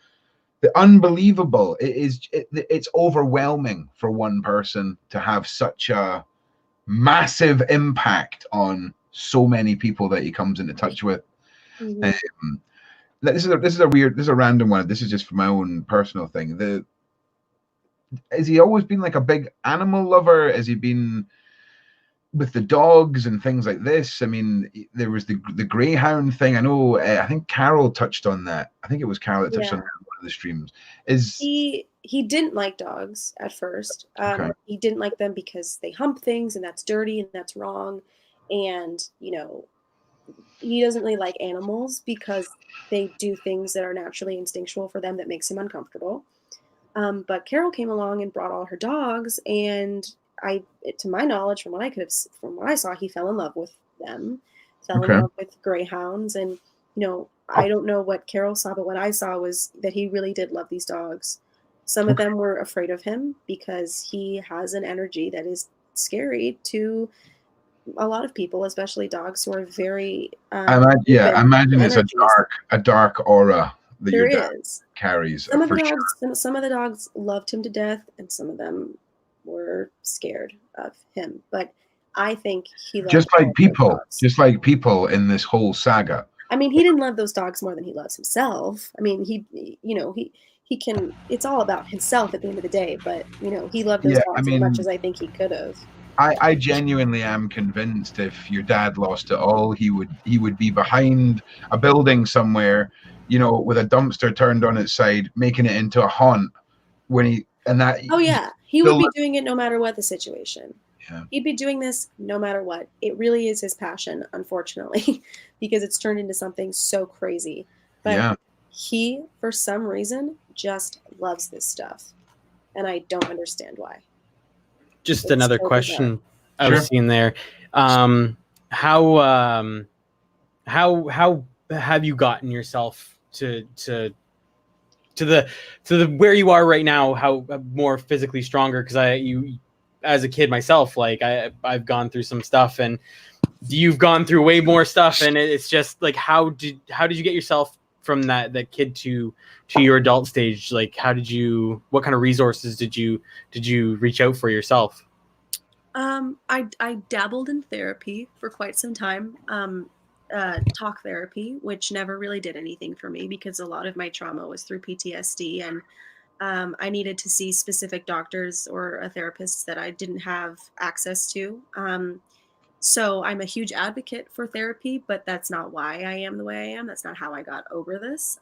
unbelievable, it's overwhelming for one person to have such a massive impact on so many people that he comes into touch with. This is a random one. This is just for my own personal thing. Has he always been like a big animal lover? Has he been with the dogs and things like this? I mean, there was the greyhound thing. I know. I think Carol touched on that. I think it was Carol that touched on that in one of the streams. He didn't like dogs at first. Okay. He didn't like them because they hump things, and that's dirty and that's wrong. And he doesn't really like animals because they do things that are naturally instinctual for them that makes him uncomfortable. But Carol came along and brought all her dogs, and to my knowledge, from what I saw, he fell in love with them, fell in love with greyhounds. And, I don't know what Carol saw, but what I saw was that he really did love these dogs. Some of them were afraid of him because he has an energy that is scary to a lot of people, especially dogs who are very, I imagine it's a dark aura that there your dad is. carries. Some of the dogs loved him to death, and some of them were scared of him. But I think he loved just like people in this whole saga. I mean, he didn't love those dogs more than he loves himself. I mean, he can. It's all about himself at the end of the day. But he loved those dogs as much as I think he could have. I genuinely am convinced if your dad lost it all, he would be behind a building somewhere, with a dumpster turned on its side, making it into a haunt. He would be doing it no matter what the situation. Yeah. He'd be doing this no matter what. It really is his passion, unfortunately, because it's turned into something so crazy. But he, for some reason, just loves this stuff, and I don't understand why. Just another question I was seeing there. How have you gotten yourself to the where you are right now? How more physically stronger? Because as a kid myself, like I've gone through some stuff, and you've gone through way more stuff, and it's just like how did you get yourself from that kid to your adult stage? Like what kind of resources did you reach out for yourself? I dabbled in therapy for quite some time. Talk therapy, which never really did anything for me because a lot of my trauma was through PTSD, and I needed to see specific doctors or a therapist that I didn't have access to. So I'm a huge advocate for therapy, but that's not why I am the way I am. That's not how I got over this.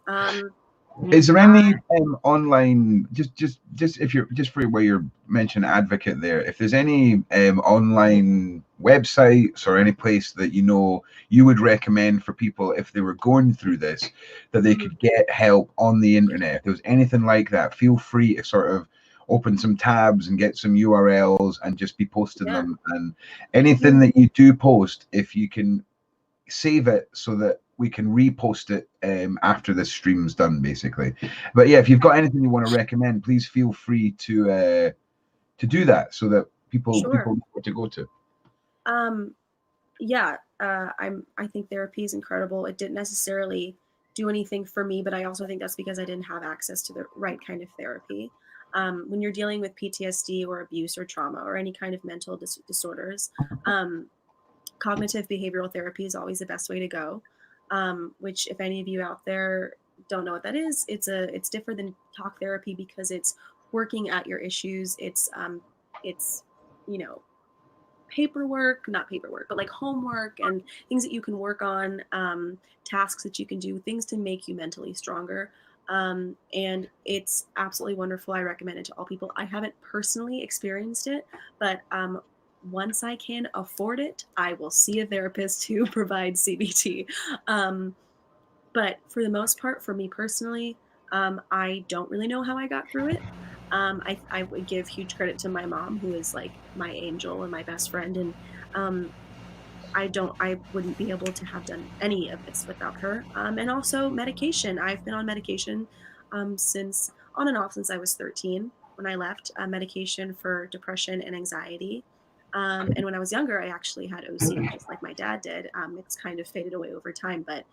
Is there any online, just if you're just for where you're mentioning advocate there, if there's any online websites or any place that you would recommend for people if they were going through this, that they could get help on the internet? If there was anything like that, feel free to sort of open some tabs and get some URLs and just be posting them. And anything that you do post, if you can save it so that we can repost it after this stream's done, basically. But yeah, if you've got anything you want to recommend, please feel free to do that so that people know what to go to. I think therapy is incredible. It didn't necessarily do anything for me, but I also think that's because I didn't have access to the right kind of therapy. When you're dealing with PTSD or abuse or trauma or any kind of mental disorders, cognitive behavioral therapy is always the best way to go. Which, if any of you out there don't know what that is, it's different than talk therapy because it's working at your issues. It's you know not paperwork, but like homework and things that you can work on, tasks that you can do, things to make you mentally stronger. And it's absolutely wonderful. I recommend it to all people. I haven't personally experienced it, but once I can afford it, I will see a therapist who provides CBT. Um, but for the most part, for me personally, I don't really know how I got through it. I would give huge credit to my mom, who is like my angel and my best friend. And um, I wouldn't be able to have done any of this without her. And also medication. I've been on medication since on and off since I was 13 when I left medication for depression and anxiety. And when I was younger, I actually had OCD just like my dad did. It's kind of faded away over time, but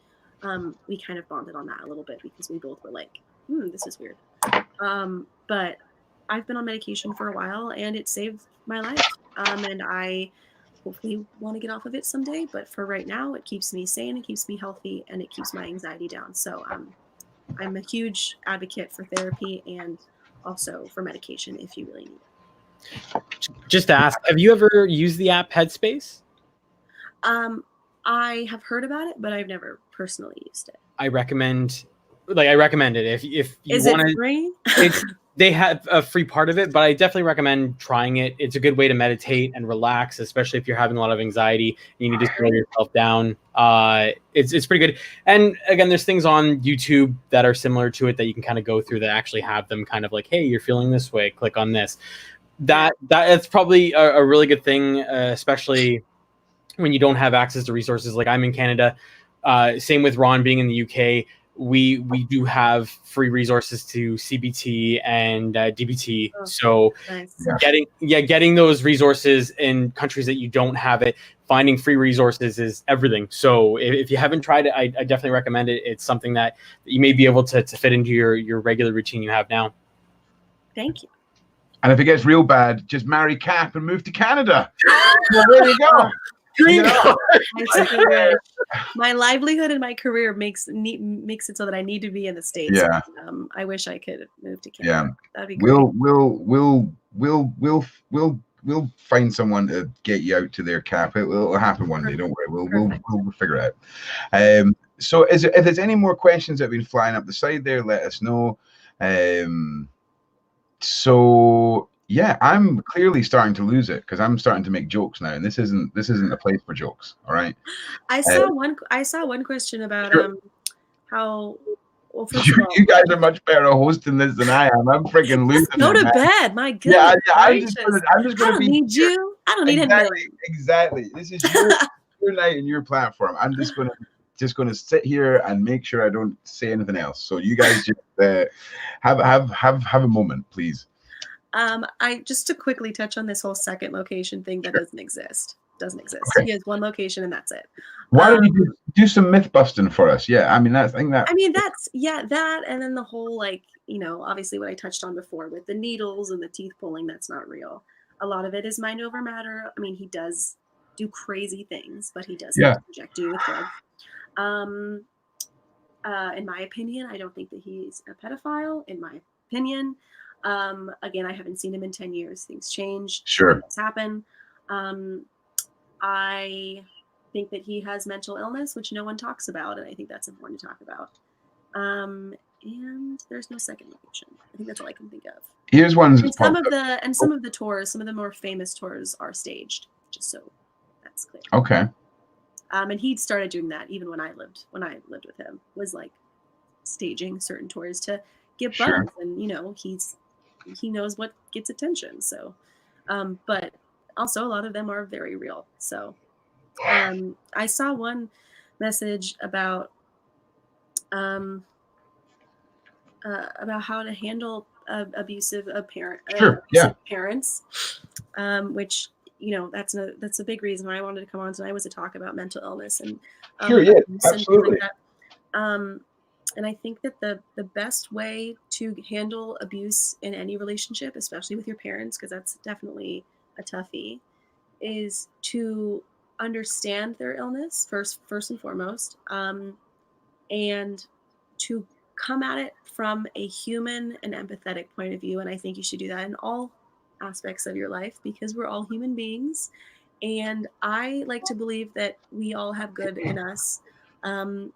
we kind of bonded on that a little bit because we both were like, this is weird. But I've been on medication for a while and it saved my life. And I hopefully want to get off of it someday. But for right now, it keeps me sane, it keeps me healthy, and it keeps my anxiety down. So I'm a huge advocate for therapy and also for medication if you really need it. Just to ask, have you ever used the app Headspace? I have heard about it, but I've never personally used it. I recommend it if you want to. Is it free? They have a free part of it, but I definitely recommend trying it. It's a good way to meditate and relax, especially if you're having a lot of anxiety and you need to slow yourself down. It's pretty good. And again, there's things on YouTube that are similar to it that you can kind of go through that actually have them kind of like, hey, you're feeling this way, click on this. That's probably a really good thing, especially when you don't have access to resources. Like I'm in Canada. Same with Ron being in the UK. We do have free resources to CBT and DBT. So nice. getting those resources in countries that you don't have it, finding free resources is everything. So if you haven't tried it, I definitely recommend it. It's something that you may be able to fit into your regular routine you have now. Thank you. And if it gets real bad, just marry Cap and move to Canada. Well, there you go. My livelihood and my career makes it so that I need to be in the States. Yeah. I wish I could move to Canada. Yeah. That'd be great. We'll find someone to get you out to their Cap. It'll happen one day. Don't worry. We'll figure it out. So if there's any more questions that have been flying up the side there, let us know. So yeah, I'm clearly starting to lose it because I'm starting to make jokes now, and this isn't a place for jokes. All right. I saw one question about how. Well, first you, of all, you guys are much better at hosting this than I am. I'm freaking losing. Go to bed, my goodness. Yeah. I'm just gonna I don't need you. I don't need exactly, Exactly. This is your night and your platform. I'm just gonna sit here and make sure I don't say anything else. So you guys just have a moment, please. I just to quickly touch on this whole second location thing that doesn't exist. Okay. He has one location and that's it. Why don't you do some myth busting for us? Yeah, I mean that's that, and then the whole obviously what I touched on before with the needles and the teeth pulling, that's not real. A lot of it is mind over matter. I mean, he does do crazy things, but he doesn't inject you with drugs. In my opinion, I don't think that he's a pedophile. In my opinion. Again, I haven't seen him in 10 years. Things change. Sure. Things happen. I think that he has mental illness, which no one talks about, and I think that's important to talk about. And there's no second location. I think that's all I can think of. Here's one. Some of the tours, some of the more famous tours are staged, just so that's clear. Okay. And he started doing that even when I lived with him, was like staging certain tours to get buzz, and he knows what gets attention. So, but also a lot of them are very real. So, I saw one message about how to handle abusive parents, which that's a big reason why I wanted to come on tonight, was to talk about mental illness and absolutely. Like that. And I think that the best way to handle abuse in any relationship, especially with your parents, because that's definitely a toughie, is to understand their illness first and foremost, and to come at it from a human and empathetic point of view. And I think you should do that in all aspects of your life because we're all human beings. And I like to believe that we all have good in us. Um,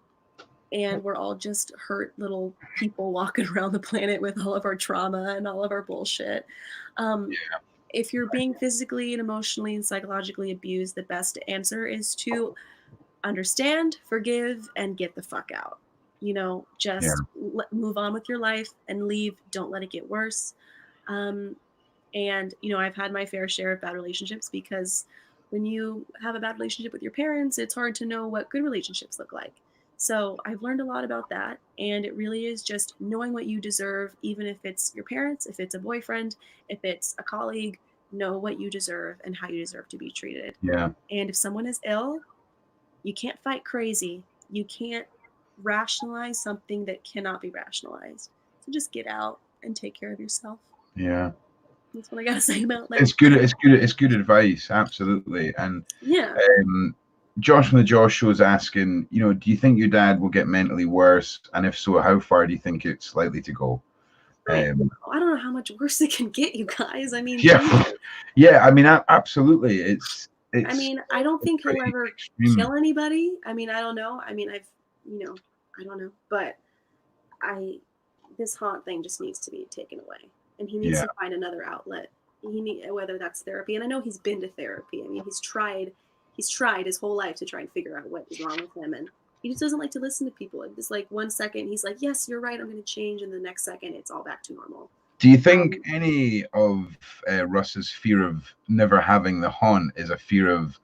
and we're all just hurt little people walking around the planet with all of our trauma and all of our bullshit. Um, if you're being physically and emotionally and psychologically abused, the best answer is to understand, forgive, and get the fuck out. You know, just move on with your life and leave. Don't let it get worse. And, you know, I've had my fair share of bad relationships because when you have a bad relationship with your parents, it's hard to know what good relationships look like. So I've learned a lot about that. And it really is just knowing what you deserve, even if it's your parents, if it's a boyfriend, if it's a colleague, know what you deserve and how you deserve to be treated. Yeah. And if someone is ill, you can't fight crazy. You can't rationalize something that cannot be rationalized. So just get out and take care of yourself. Yeah. That's what I gotta say about that. It's good. It's good advice. Absolutely. And Yeah. Josh from the Josh Show is asking, you know, do you think your dad will get mentally worse? And if so, how far do you think it's likely to go? I don't know how much worse it can get, you guys. I mean, yeah, yeah. I mean, absolutely. It's. I mean, I don't think he'll ever kill anybody. I mean, I don't know. I mean, I don't know. But this haunt thing just needs to be taken away, and he needs to find another outlet. Whether that's therapy, and I know he's been to therapy. I mean, he's tried his whole life to try and figure out what is wrong with him, and he just doesn't like to listen to people. It's like 1 second he's like, yes, you're right, I'm going to change, and the next second it's all back to normal. Do you think any of Russ's fear of never having the haunt is a fear of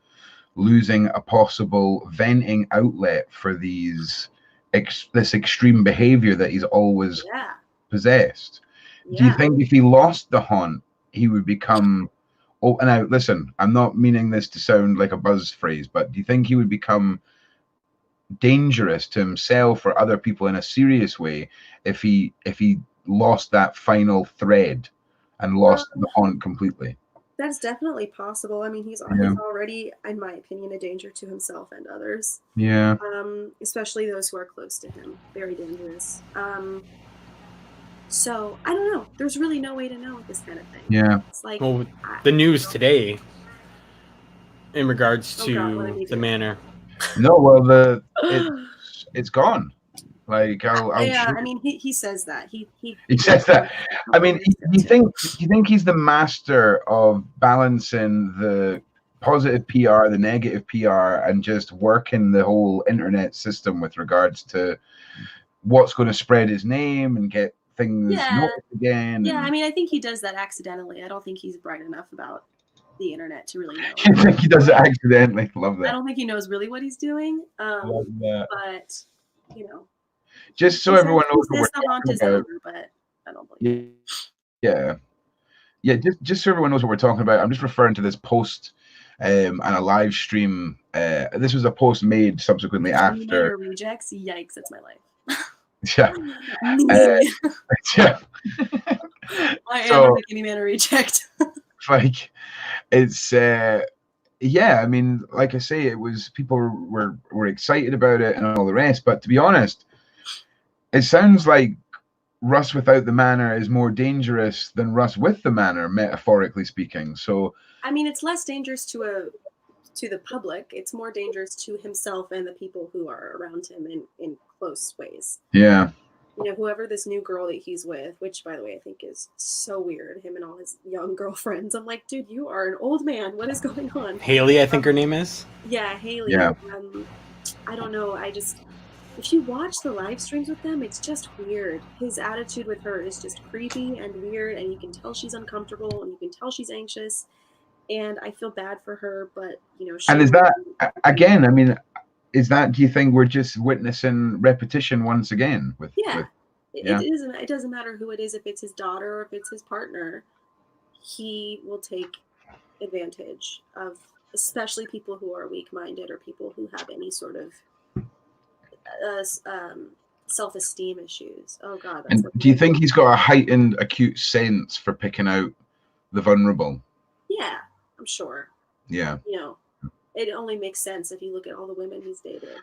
losing a possible venting outlet for this extreme behavior that he's always possessed? Do you think if he lost the haunt, he would become... Oh, and now listen, I'm not meaning this to sound like a buzz phrase, but do you think he would become dangerous to himself or other people in a serious way if he lost that final thread and lost the haunt completely? That's definitely possible. I mean, he's already, in my opinion, a danger to himself and others. Yeah. Especially those who are close to him. Very dangerous. So I don't know. There's really no way to know with this kind of thing. Yeah. It's like the news today in regards to the manor. No, well, it's gone. Like I mean, he says that he says that. I mean, you think he's the master of balancing the positive PR, the negative PR, and just working the whole internet system with regards to what's going to spread his name and get things noticed again. Yeah, I mean, I think he does that accidentally. I don't think he's bright enough about the internet to really know. You think he does it accidentally? Love that. I don't think he knows really what he's doing. Love that. But you know, just so everyone knows what we're talking about. Over, but I don't believe it. Yeah. Just so everyone knows what we're talking about. I'm just referring to this post and a live stream. This was a post made subsequently after rejects. Yikes! That's my life. Yeah. Yeah. I am a Bikini Man reject. Like, it's yeah, I mean, like I say, it was people were excited about it and all the rest, but to be honest, it sounds like Russ without the manor is more dangerous than Russ with the manor, metaphorically speaking. So I mean, it's less dangerous to the public. It's more dangerous to himself and the people who are around him in close ways. Yeah. You know, whoever this new girl that he's with, which by the way I think is so weird, him and all his young girlfriends. I'm like, dude, you are an old man. What is going on? Haley, I think her name is. Yeah, Haley. Yeah. I don't know. If you watch the live streams with them, it's just weird. His attitude with her is just creepy and weird, and you can tell she's uncomfortable and you can tell she's anxious. And I feel bad for her, but you know. And is that again? I mean, is that? Do you think we're just witnessing repetition once again? It doesn't matter who it is. If it's his daughter or if it's his partner, he will take advantage of, especially people who are weak-minded or people who have any sort of self-esteem issues. Oh God! And do you think he's got a heightened acute sense for picking out the vulnerable? Yeah, I'm sure. Yeah. You know, it only makes sense if you look at all the women he's dated.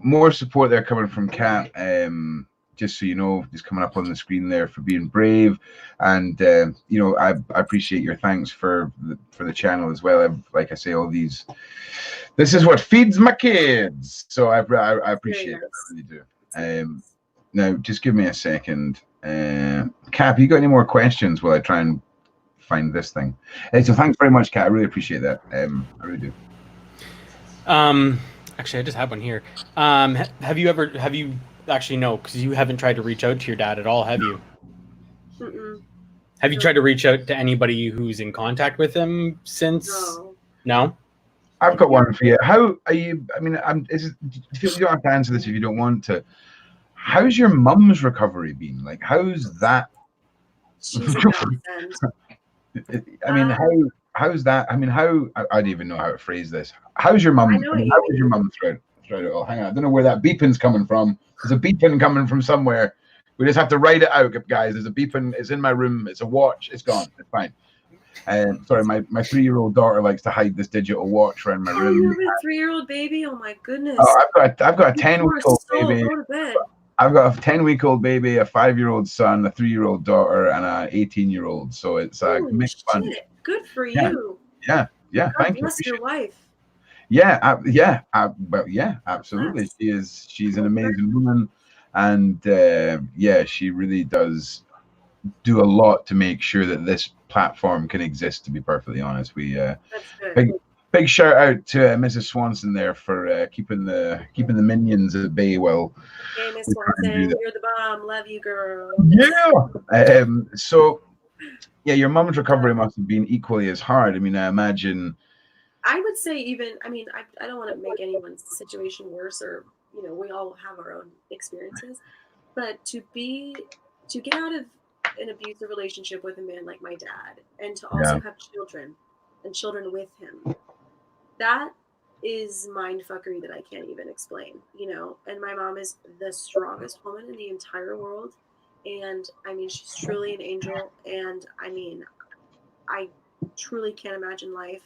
More support there coming from Kat. just so you know, just coming up on the screen there, for being brave. And you know, I appreciate your thanks for the channel as well. Like I say, all these, this is what feeds my kids, so I appreciate it. I really do. Now just give me a second. Cap, you got any more questions while I try and find this thing? So thanks very much, Kat. I really appreciate that. I really do. Actually, I just have one here. Have you actually, no, because you haven't tried to reach out to your dad at all, have you? Mm-mm. Have you tried to reach out to anybody who's in contact with him since? No? I've got one for you. How are you? I mean, you don't have to answer this if you don't want to. How's your mum's recovery been? Like, how's that? She's a godsend. I mean, how's that? I mean, I don't even know how to phrase this. How's your mum? How was your mum throughout it all? Hang on, I don't know where that beeping's coming from. There's a beeping coming from somewhere. We just have to write it out, guys. There's a beeping. It's in my room. It's a watch. It's gone. It's fine. Sorry, my 3-year-old daughter likes to hide this digital watch around my room. You have a 3-year-old baby? Oh my goodness. Oh, I've got a 10-week-old baby. Go to bed. I've got a 10-week-old baby, a 5-year-old son, a 3-year-old daughter, and a 18-year-old. So it's a mixed bunch. Good for you. Yeah. God Thank you. Bless your wife. Absolutely. She's an amazing woman, and she really does do a lot to make sure that this platform can exist. To be perfectly honest, That's good. Big shout out to Mrs. Swanson there for keeping the minions at bay. Well, hey, Miss Swanson, you're the bomb. Love you, girl. Yeah. So, yeah, your mom's recovery must have been equally as hard. I mean, I imagine. I would say even. I mean, I don't want to make anyone's situation worse, or we all have our own experiences, but to get out of an abusive relationship with a man like my dad, and to also have children with him. That is mindfuckery that I can't even explain, and my mom is the strongest woman in the entire world. And I mean, she's truly an angel. And I mean, I truly can't imagine life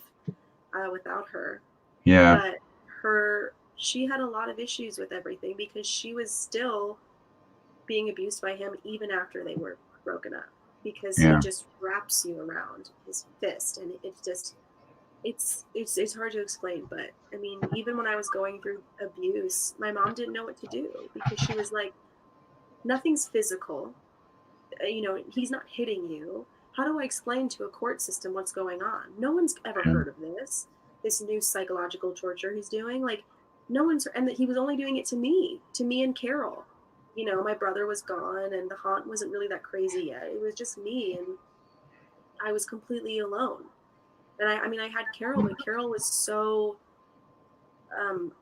without her. Yeah. But she had a lot of issues with everything because she was still being abused by him even after they were broken up, because he just wraps you around his fist, and it's just, it's hard to explain. But I mean, even when I was going through abuse, my mom didn't know what to do, because she was like, nothing's physical, he's not hitting you. How do I explain to a court system what's going on? No one's ever heard of this new psychological torture he's doing. Like, no one's, and that he was only doing it to me and Carol. My brother was gone, and the haunt wasn't really that crazy yet. It was just me, and I was completely alone. And I had Carol, but Carol was so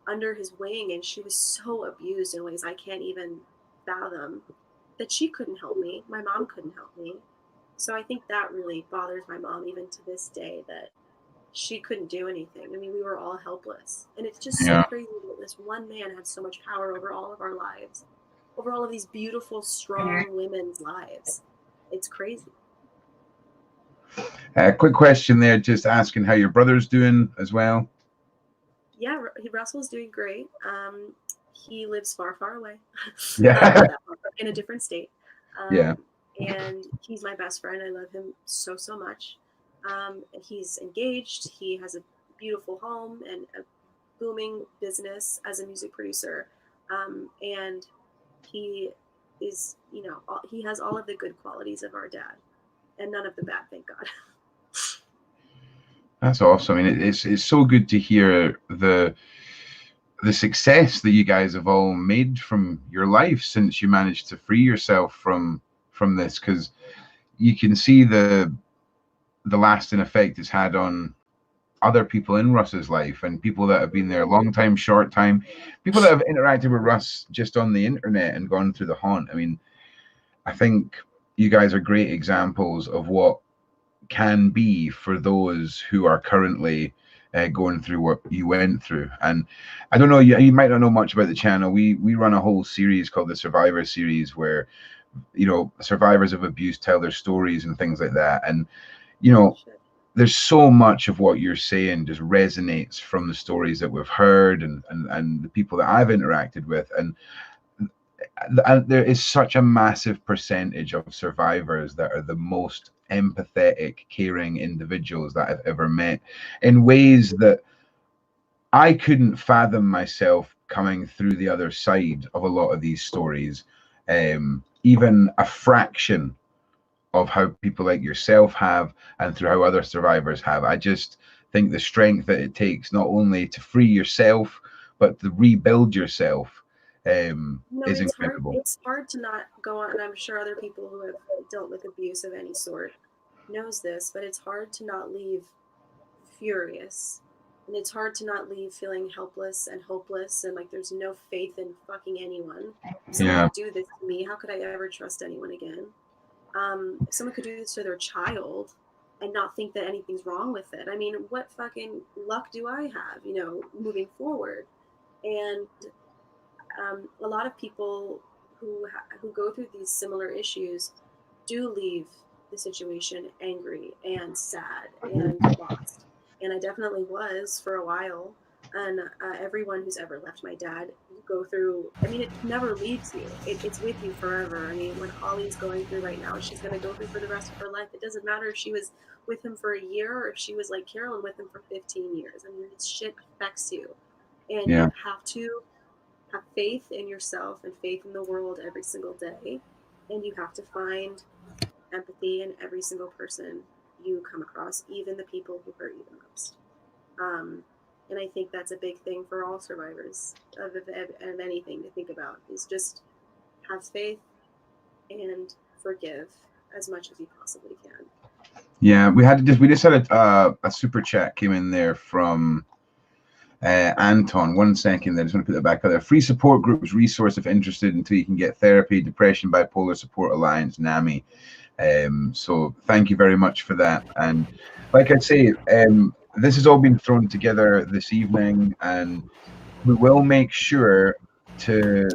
under his wing, and she was so abused in ways I can't even fathom, that she couldn't help me. My mom couldn't help me. So I think that really bothers my mom even to this day, that she couldn't do anything. I mean, we were all helpless. And it's just so crazy that this one man had so much power over all of our lives, over all of these beautiful, strong women's lives. It's crazy. Quick question there, just asking how your brother's doing as well. Yeah, Russell's doing great. He lives far, far away. In a different state. And he's my best friend. I love him so, so much. He's engaged. He has a beautiful home and a booming business as a music producer. And he is, he has all of the good qualities of our dad, and none of the bad, thank God. That's awesome. I mean, it's so good to hear the success that you guys have all made from your life since you managed to free yourself from this, because you can see the lasting effect it's had on other people in Russ's life, and people that have been there a long time, short time, people that have interacted with Russ just on the internet and gone through the haunt. I mean, I think you guys are great examples of what can be for those who are currently going through what you went through. And I don't know, you might not know much about the channel. We run a whole series called the Survivor Series, where survivors of abuse tell their stories and things like that. And there's so much of what you're saying just resonates from the stories that we've heard and the people that I've interacted with. And and there is such a massive percentage of survivors that are the most empathetic, caring individuals that I've ever met, in ways that I couldn't fathom myself coming through the other side of a lot of these stories, even a fraction of how people like yourself have, and through how other survivors have. I just think the strength that it takes, not only to free yourself, but to rebuild yourself, is it's hard. incredible. It's hard to not go on, and I'm sure other people who have dealt with abuse of any sort knows this, but it's hard to not leave furious, and it's hard to not leave feeling helpless and hopeless, and like there's no faith in fucking anyone. If someone could do this to me, how could I ever trust anyone again? If someone could do this to their child and not think that anything's wrong with it, I mean, what fucking luck do I have, moving forward? And a lot of people who go through these similar issues do leave the situation angry and sad and lost. And I definitely was for a while. And everyone who's ever left my dad, you go through, I mean, it never leaves you. It's with you forever. I mean, what Holly's going through right now, she's going to go through for the rest of her life. It doesn't matter if she was with him for a year or if she was like Carolyn with him for 15 years. I mean, this shit affects you. And you have to have faith in yourself and faith in the world every single day. And you have to find empathy in every single person you come across, even the people who hurt you the most. And I think that's a big thing for all survivors of anything to think about, is just have faith and forgive as much as you possibly can. Yeah, we just had a super chat came in there from Anton. 1 second, I just want to put that back out there. Free support groups resource if interested until you can get therapy, Depression Bipolar Support Alliance, NAMI. So thank you very much for that. And like I say, this has all been thrown together this evening, and we will make sure to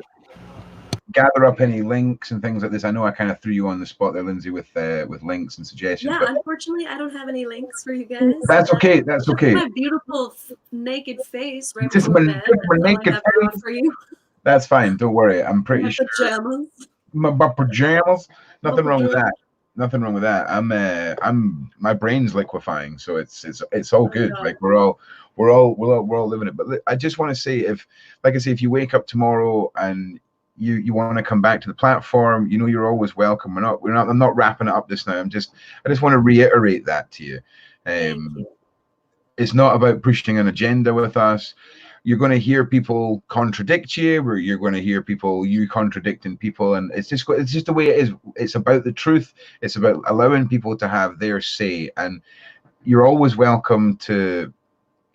gather up any links and things like this. I know I kind of threw you on the spot there, Lindsay, with links and suggestions. Yeah, but unfortunately, I don't have any links for you guys. That's okay. That's okay. My beautiful naked face right Just before bed. naked face. For you. That's fine. Don't worry. I'm pretty sure. Pajamas. My pajamas. Nothing wrong with that. Nothing wrong with that. My brain's liquefying, so it's all good. Like we're all living it. But I just want to say, if you wake up tomorrow and you want to come back to the platform, you're always welcome. I'm not wrapping it up this now. I just want to reiterate that to you. It's not about pushing an agenda with us. You're going to hear people contradict you, or you're going to hear you contradicting people, and it's just the way it is. It's about the truth. It's about allowing people to have their say, and you're always welcome to,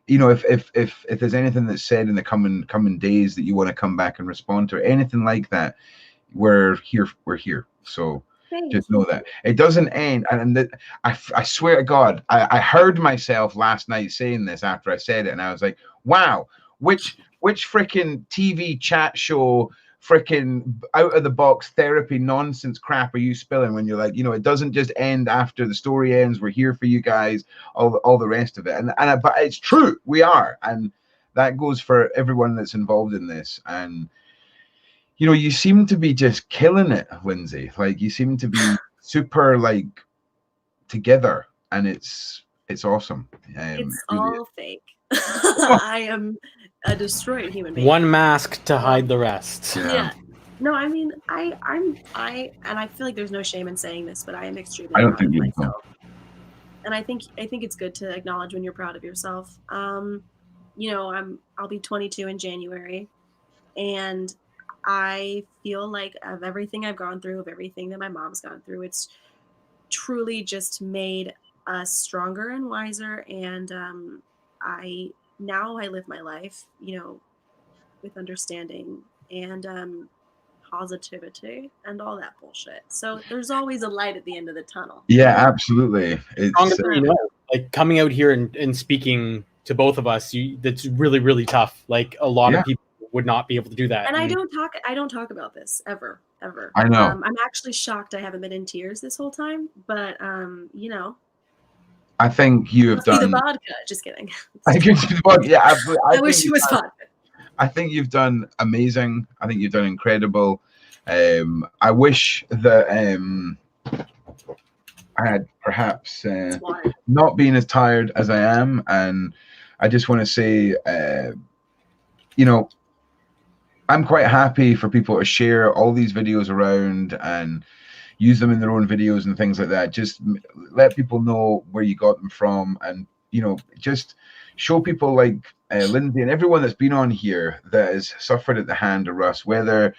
if there's anything that's said in the coming days that you want to come back and respond to, or anything like that, we're here. So just know that it doesn't end. And I swear to God, I heard myself last night saying this after I said it, and I was like, wow. Which freaking TV chat show, freaking out of the box therapy nonsense crap are you spilling when you're like, it doesn't just end after the story ends. We're here for you guys, all the rest of it. But it's true, we are, and that goes for everyone that's involved in this. And you seem to be just killing it, Lindsay. Like, you seem to be super together, and it's awesome. It's really all fake. I am a destroyed human being. One mask to hide the rest. Yeah. No, I mean, I feel like there's no shame in saying this, but I am extremely proud of myself. And I think it's good to acknowledge when you're proud of yourself. I'll be 22 in January, and I feel like of everything I've gone through, of everything that my mom's gone through, it's truly just made us stronger and wiser. And I live my life, with understanding and positivity and all that bullshit. So there's always a light at the end of the tunnel. Yeah, absolutely. It's like coming out here and speaking to both of us, that's really, really tough. Like a lot of people would not be able to do that. And I don't talk about this ever. I know. I'm actually shocked I haven't been in tears this whole time, but I think you have done the vodka. Just kidding. I think the vodka. Yeah, I wish it was vodka. I think you've done amazing. I think you've done incredible. I wish that I had perhaps not been as tired as I am, and I just want to say, you know, I'm quite happy for people to share all these videos around and use them in their own videos and things like that. Just let people know where you got them from, and just show people like Lindsay and everyone that's been on here that has suffered at the hand of Russ, whether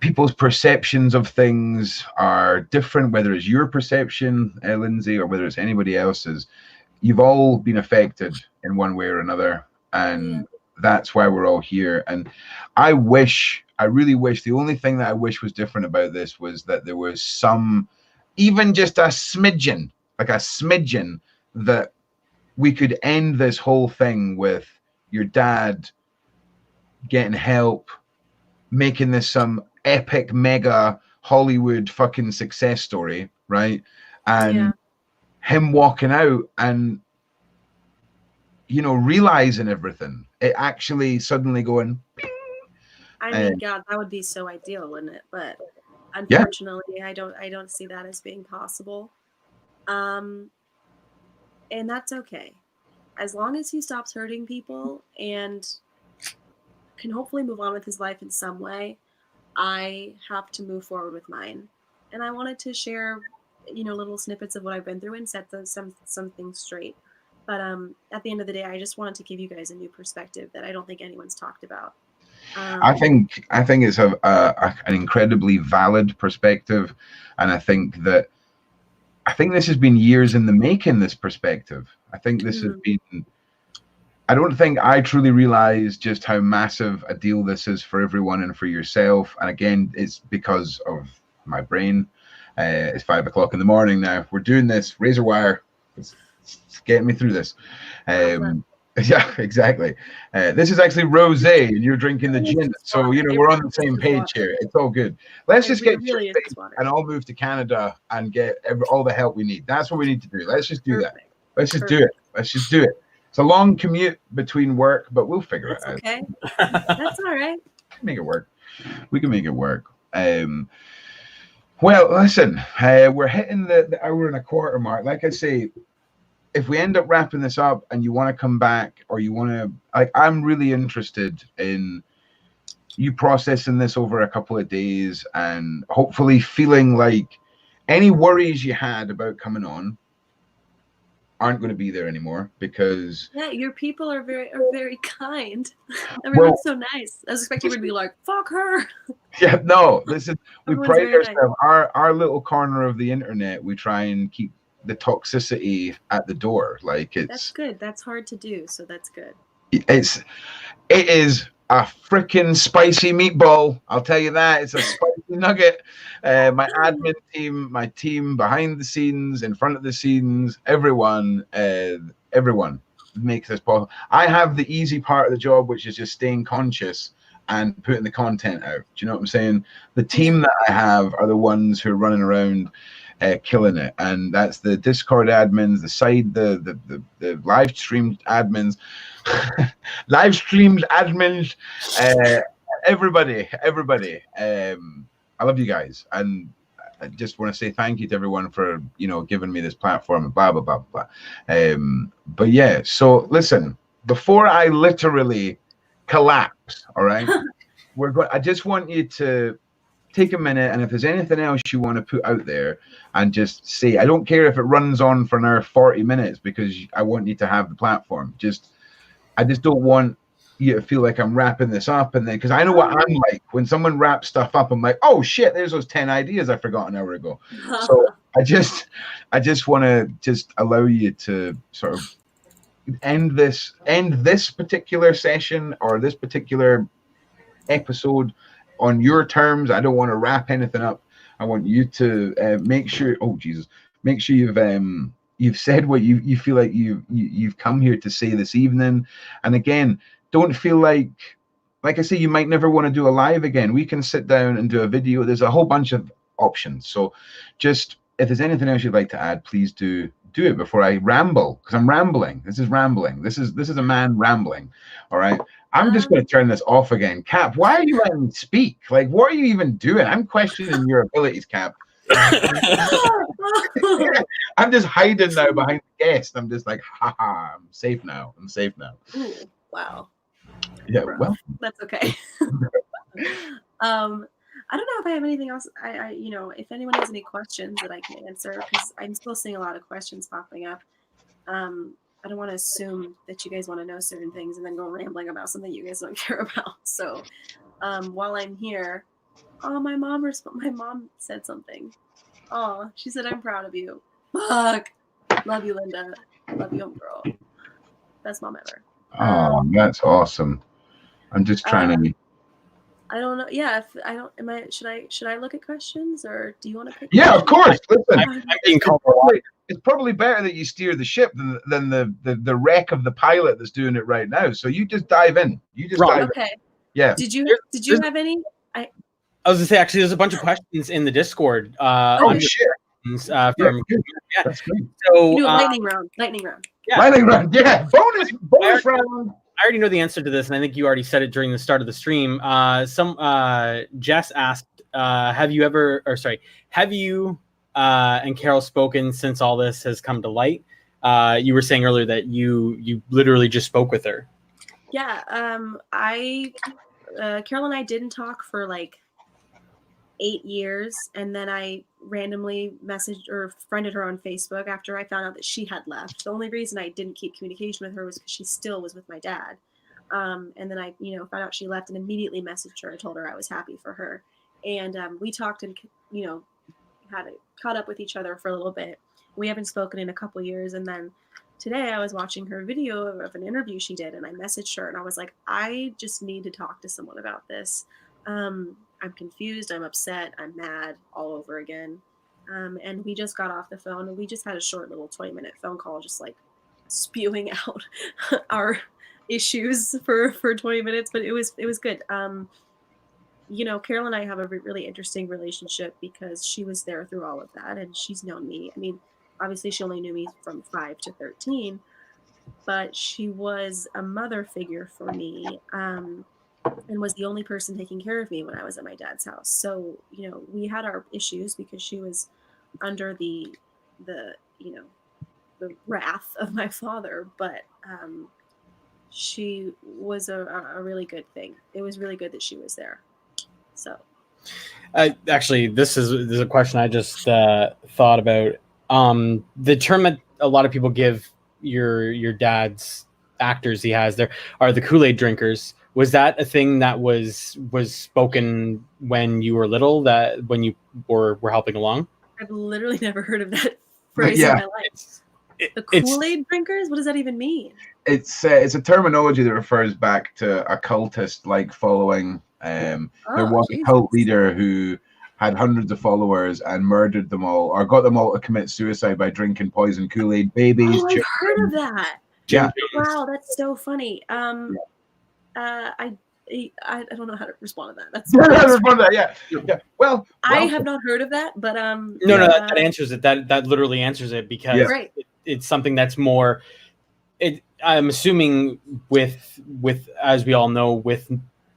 people's perceptions of things are different, whether it's your perception, Lindsay, or whether it's anybody else's. You've all been affected in one way or another, and that's why we're all here. And I really wish, the only thing that I wish was different about this was that there was some, even just a smidgen, that we could end this whole thing with your dad getting help, making this some epic mega Hollywood fucking success story, right? And him walking out and realizing everything, it actually suddenly going ping. I mean, God, that would be so ideal, wouldn't it? But unfortunately, I don't see that as being possible. And that's okay, as long as he stops hurting people and can hopefully move on with his life in some way. I have to move forward with mine, and I wanted to share, little snippets of what I've been through and set some things straight. But at the end of the day, I just wanted to give you guys a new perspective that I don't think anyone's talked about. I think it's an incredibly valid perspective, and I think this has been years in the making. This perspective, I think this has been. I don't think I truly realized just how massive a deal this is for everyone and for yourself. And again, it's because of my brain. It's 5 o'clock in the morning now. We're doing this razor wire. It's getting me through this. Yeah, exactly. This is actually rosé, and you're drinking the gin. So we're on the same page here. It's all good. Let's just get and I'll move to Canada and get all the help we need. That's what we need to do. Let's just do that. Let's just do it. Let's just do it. It's a long commute between work, but we'll figure it out. Okay, that's all right. We can make it work. We can make it work. Well, listen, we're hitting the hour and a quarter mark. Like I say, if we end up wrapping this up and you want to come back, or you want to, I'm really interested in you processing this over a couple of days and hopefully feeling like any worries you had about coming on aren't going to be there anymore, because your people are very kind. Everyone's so nice. I was expecting you to be like, fuck her. Yeah, no, listen, we pride ourselves, our little corner of the internet, we try and keep the toxicity at the door. That's good. That's hard to do, so that's good. It is a freaking spicy meatball, I'll tell you that. It's a spicy nugget. My admin team, my team behind the scenes, in front of the scenes, everyone makes this possible. I have the easy part of the job, which is just staying conscious and putting the content out. Do you know what I'm saying? The team that I have are the ones who are running around killing it, and that's the Discord admins, the live streamed admins, everybody. I love you guys, and I just want to say thank you to everyone for giving me this platform and blah blah blah blah. But yeah, so listen, before I literally collapse, all right, I just want you to take a minute, and if there's anything else you want to put out there, and just say, I don't care if it runs on for another 40 minutes, because I want you to have the platform. I just don't want you to feel like I'm wrapping this up, and then, because I know what I'm like when someone wraps stuff up. I'm like, oh shit, there's those 10 ideas I forgot an hour ago. So I just want to just allow you to sort of end this particular session, or this particular episode, on your terms. I don't want to wrap anything up. I want you to make sure. Oh Jesus! Make sure you've said what you feel like you've come here to say this evening. And again, don't feel like I say, you might never want to do a live again. We can sit down and do a video. There's a whole bunch of options. So just, if there's anything else you'd like to add, please do do it before I ramble, because I'm rambling. This is rambling. This is a man rambling. All right. I'm just going to turn this off again. Cap, why are you letting me speak? Like, what are you even doing? I'm questioning your abilities, Cap. I'm just hiding now behind the guest. I'm just like, haha, I'm safe now. I'm safe now. Ooh, wow. Yeah, Rough. well, That's okay. I don't know if I have anything else. I if anyone has any questions that I can answer, because I'm still seeing a lot of questions popping up. I don't want to assume that you guys want to know certain things and then go rambling about something you guys don't care about. So while I'm here, my mom said something. Oh, she said, "I'm proud of you." Fuck. Love you, Linda. Love you, girl. Best mom ever. Oh, that's awesome. I'm just trying to. I don't know. Yeah, if I don't, should I look at questions, or do you want to pick? Yeah, of course. Listen, I'm being called it's probably better that you steer the ship than the wreck of the pilot that's doing it right now. So you just dive in. You just dive okay. in. Yeah. Did you have any? I was gonna say, actually, there's a bunch of questions in the Discord. Shit. From yeah, that's great. So do a lightning round. Yeah. Lightning round. Yeah. Bonus round. I already know the answer to this, and I think you already said it during the start of the stream. Jess asked, have you and Carol spoken since all this has come to light? You were saying earlier that you literally just spoke with her. Yeah. Carol and I didn't talk for like 8 years, and then I randomly messaged or friended her on Facebook after I found out that she had left. The only reason I didn't keep communication with her was because she still was with my dad. And then I, found out she left and immediately messaged her. I told her I was happy for her, and we talked and caught up with each other for a little bit. We haven't spoken in a couple years, and then today I was watching her video of an interview she did, and I messaged her and I was like, I just need to talk to someone about this. I'm confused, I'm upset, I'm mad all over again. And we just got off the phone, and we just had a short little 20-minute phone call, just like spewing out our issues for 20 minutes, but it was good. Carol and I have a really interesting relationship because she was there through all of that, and she's known me. I mean, obviously she only knew me from 5 to 13, but she was a mother figure for me. And was the only person taking care of me when I was at my dad's house. So, we had our issues because she was under the wrath of my father, but she was a really good thing. It was really good that she was there. So actually, this is a question I just thought about. The term that a lot of people give your dad's actors he has there are the Kool-Aid drinkers. Was that a thing that was spoken when you were little, that when you were helping along? I've literally never heard of that phrase in my life. The Kool-Aid drinkers? What does that even mean? It's a terminology that refers back to a cultist-like following. There was a cult leader who had hundreds of followers and murdered them all, or got them all to commit suicide by drinking poison Kool-Aid. Babies. I've heard of that. Yeah. Wow, that's so funny. I don't know how to respond to that. That's yeah. Well, I have not heard of that, but no, that answers it. That literally answers it, because it's something that's more. I'm assuming with as we all know, with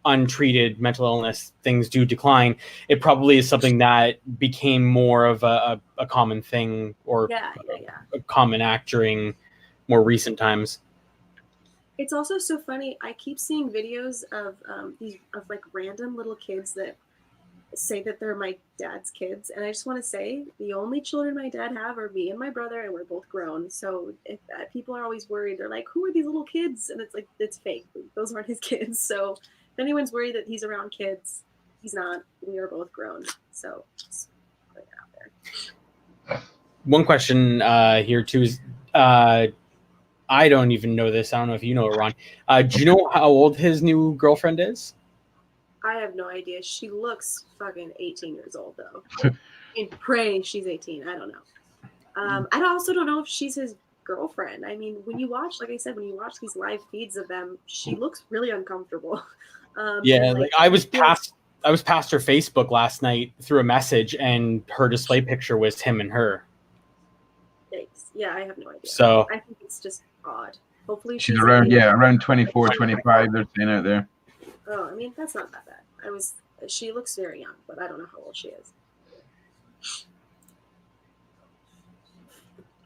untreated mental illness, things do decline. It probably is something that became more of a common thing, or a common act during more recent times. It's also so funny. I keep seeing videos of like random little kids that say that they're my dad's kids, and I just want to say the only children my dad have are me and my brother, and we're both grown. So if people are always worried, they're like, "Who are these little kids?" And it's like, it's fake. Those aren't his kids. So if anyone's worried that he's around kids, he's not. We are both grown. So just put it out there. One question here too is. I don't even know this. I don't know if you know it, Ron. Do you know how old his new girlfriend is? I have no idea. She looks fucking 18 years old, though. And pray she's 18. I don't know. I also don't know if she's his girlfriend. I mean, when you watch, like I said, when you watch these live feeds of them, she looks really uncomfortable. I was past her Facebook last night through a message, and her display picture was him and her. Thanks. Yeah, I have no idea. So I think it's just odd. Hopefully She's around, yeah, around 24, 25. They're saying out there. Oh, I mean, that's not that bad. She looks very young, but I don't know how old she is.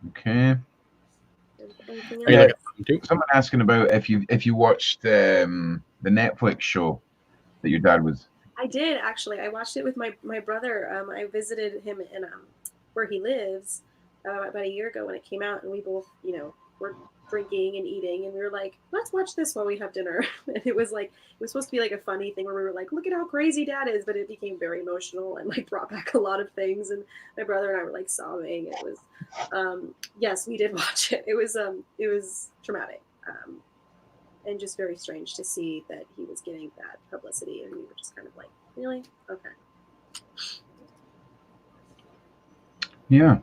Okay. Anything else? Someone asking about if you watched the Netflix show that your dad was. I did, actually. I watched it with my brother. I visited him in where he lives about a year ago when it came out, and we both, were drinking and eating, and we were like, let's watch this while we have dinner. And it was supposed to be like a funny thing where we were like, look at how crazy Dad is, but it became very emotional and like brought back a lot of things, and my brother and I were like sobbing. It was yes, we did watch it. It was traumatic. And just very strange to see that he was getting that publicity, and we were just kind of like, really? Okay. Yeah.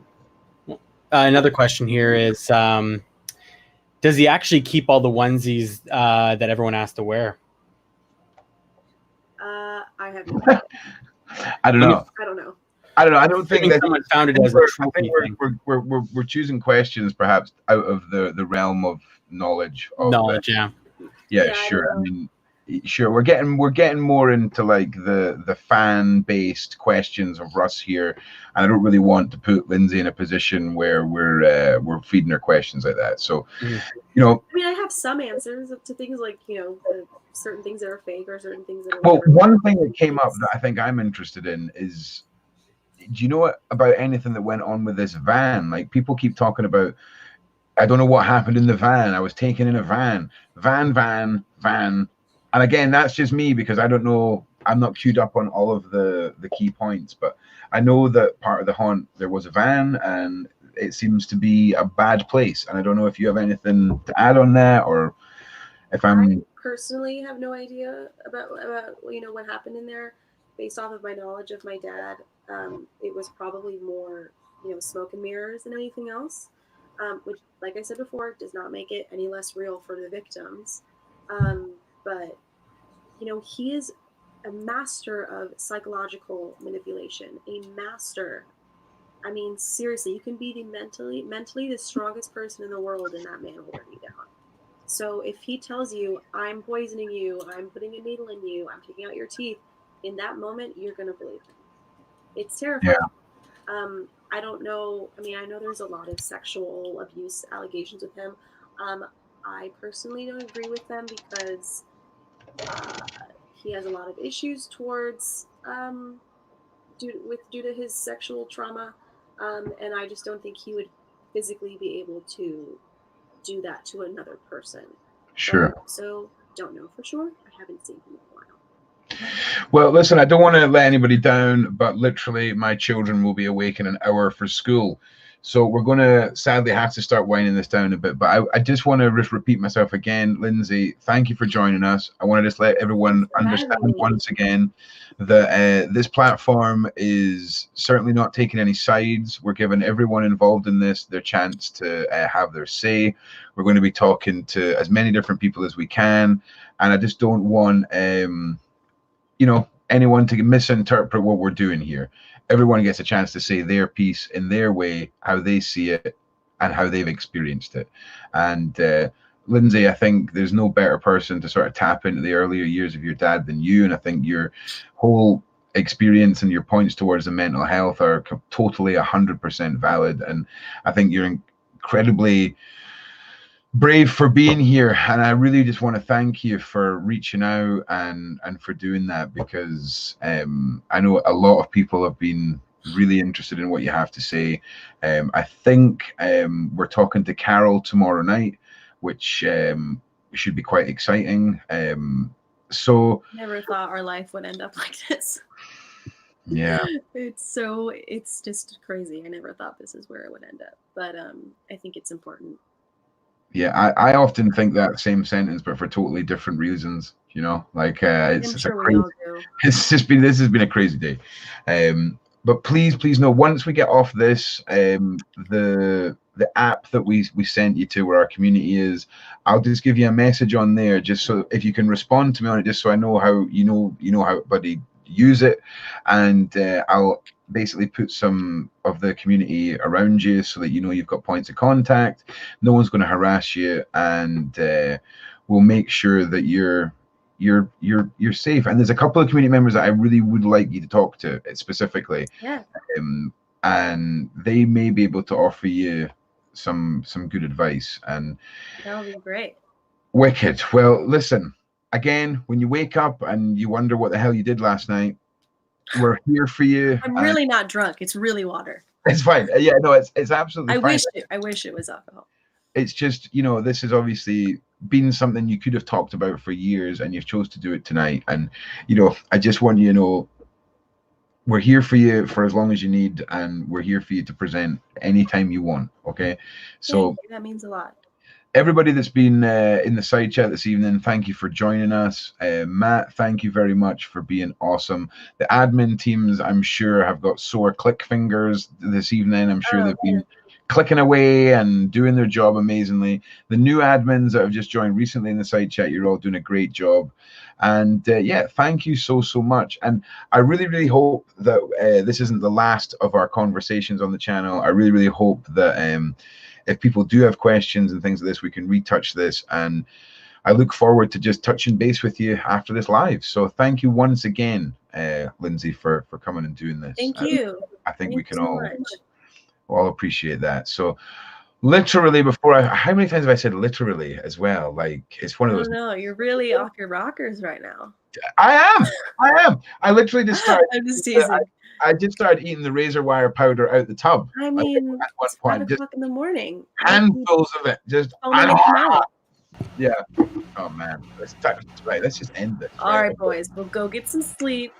Another question here is, does he actually keep all the onesies that everyone has to wear? I have no idea. I don't know. I don't know. I don't think that someone found it as a trophy thing. We're choosing questions perhaps out of the realm of knowledge. Yeah. Yeah, sure. I mean, sure. We're getting more into like the fan based questions of Russ here, and I don't really want to put Lindsay in a position where we're feeding her questions like that. So, I mean, I have some answers to things like certain things that are fake or certain things that are. Well, one thing that came up that I think I'm interested in is, do you know about anything that went on with this van? Like, people keep talking about, I don't know what happened in the van. I was taken in a van. And again, that's just me because I don't know. I'm not queued up on all of the key points, but I know that part of the haunt, there was a van, and it seems to be a bad place. And I don't know if you have anything to add on that, or if I personally have no idea about what happened in there. Based off of my knowledge of my dad, it was probably more smoke and mirrors than anything else. Which, like I said before, does not make it any less real for the victims. But he is a master of psychological manipulation, a master. I mean, seriously, you can be the mentally the strongest person in the world, and that man will wear you down. So if he tells you, I'm poisoning you, I'm putting a needle in you, I'm taking out your teeth, in that moment, you're going to believe him. It's terrifying. Yeah. I don't know. I mean, I know there's a lot of sexual abuse allegations with him. I personally don't agree with them because he has a lot of issues towards due to his sexual trauma, and I just don't think he would physically be able to do that to another person. Sure. So don't know for sure. I haven't seen him in a while. Well, listen, I don't want to let anybody down, but literally my children will be awake in an hour for school. So we're going to sadly have to start winding this down a bit. But I just want to repeat myself again. Lindsay, thank you for joining us. I want to just let everyone understand once again that this platform is certainly not taking any sides. We're giving everyone involved in this their chance to have their say. We're going to be talking to as many different people as we can. And I just don't want anyone to misinterpret what we're doing here. Everyone gets a chance to say their piece in their way, how they see it and how they've experienced it. And Lindsay, I think there's no better person to sort of tap into the earlier years of your dad than you. And I think your whole experience and your points towards the mental health are totally 100% valid. And I think you're incredibly brave for being here, and I really just want to thank you for reaching out and for doing that, because I know a lot of people have been really interested in what you have to say. I think we're talking to Carol tomorrow night, which should be quite exciting. So never thought our life would end up like this. Yeah, it's just crazy. I never thought this is where it would end up, but I think it's important. Yeah, I often think that same sentence, but for totally different reasons. Like it's just sure this has been a crazy day. But please know, once we get off this, the app that we sent you to where our community is, I'll just give you a message on there, just so if you can respond to me on it, just so I know how you know how everybody use it, and I'll basically put some of the community around you so that you know you've got points of contact. No one's going to harass you, and we'll make sure that you're safe. And there's a couple of community members that I really would like you to talk to specifically. Yeah. And they may be able to offer you some good advice. And that would be great. Wicked. Well, listen, again, when you wake up and you wonder what the hell you did last night, we're here for you. I'm really not drunk. It's really water. It's fine. Yeah, no, it's absolutely fine. I wish it was alcohol. It's just, you know, this has obviously been something you could have talked about for years, and you've chose to do it tonight. And, you know, I just want you to know we're here for you for as long as you need, and we're here for you to present anytime you want. Okay. So that means a lot. Everybody that's been in the side chat this evening, thank you for joining us. Matt, thank you very much for being awesome. The admin teams, I'm sure, have got sore click fingers this evening. I'm sure they've been clicking away and doing their job amazingly. The new admins that have just joined recently in the side chat, you're all doing a great job. And yeah, thank you so much. And I really hope that this isn't the last of our conversations on the channel. I really hope that if people do have questions and things like this, we can retouch this. And I look forward to just touching base with you after this live. So thank you once again, Lindsay, for coming and doing this. Thank you. I think we can all appreciate that. So literally before how many times have I said literally as well? Like, it's one of those. No, you're really off your rockers right now. I am. I literally just started. I'm just teasing. I just started eating the razor wire powder out the tub. I mean, at one point, 5 o'clock in the morning. Handfuls of it. Just yeah. Oh man, let's just end this. All right, boys, we'll go get some sleep.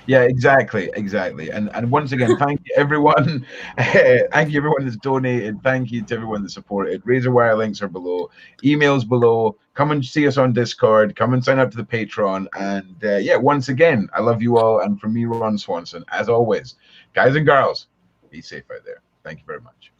Yeah, exactly. And once again, thank you everyone. Thank you everyone that's donated. Thank you to everyone that supported. Razor wire links are below. Emails below. Come and see us on Discord. Come and sign up to the Patreon. And yeah, once again, I love you all. And from me, Ron Swanson, as always, guys and girls, be safe out there. Thank you very much.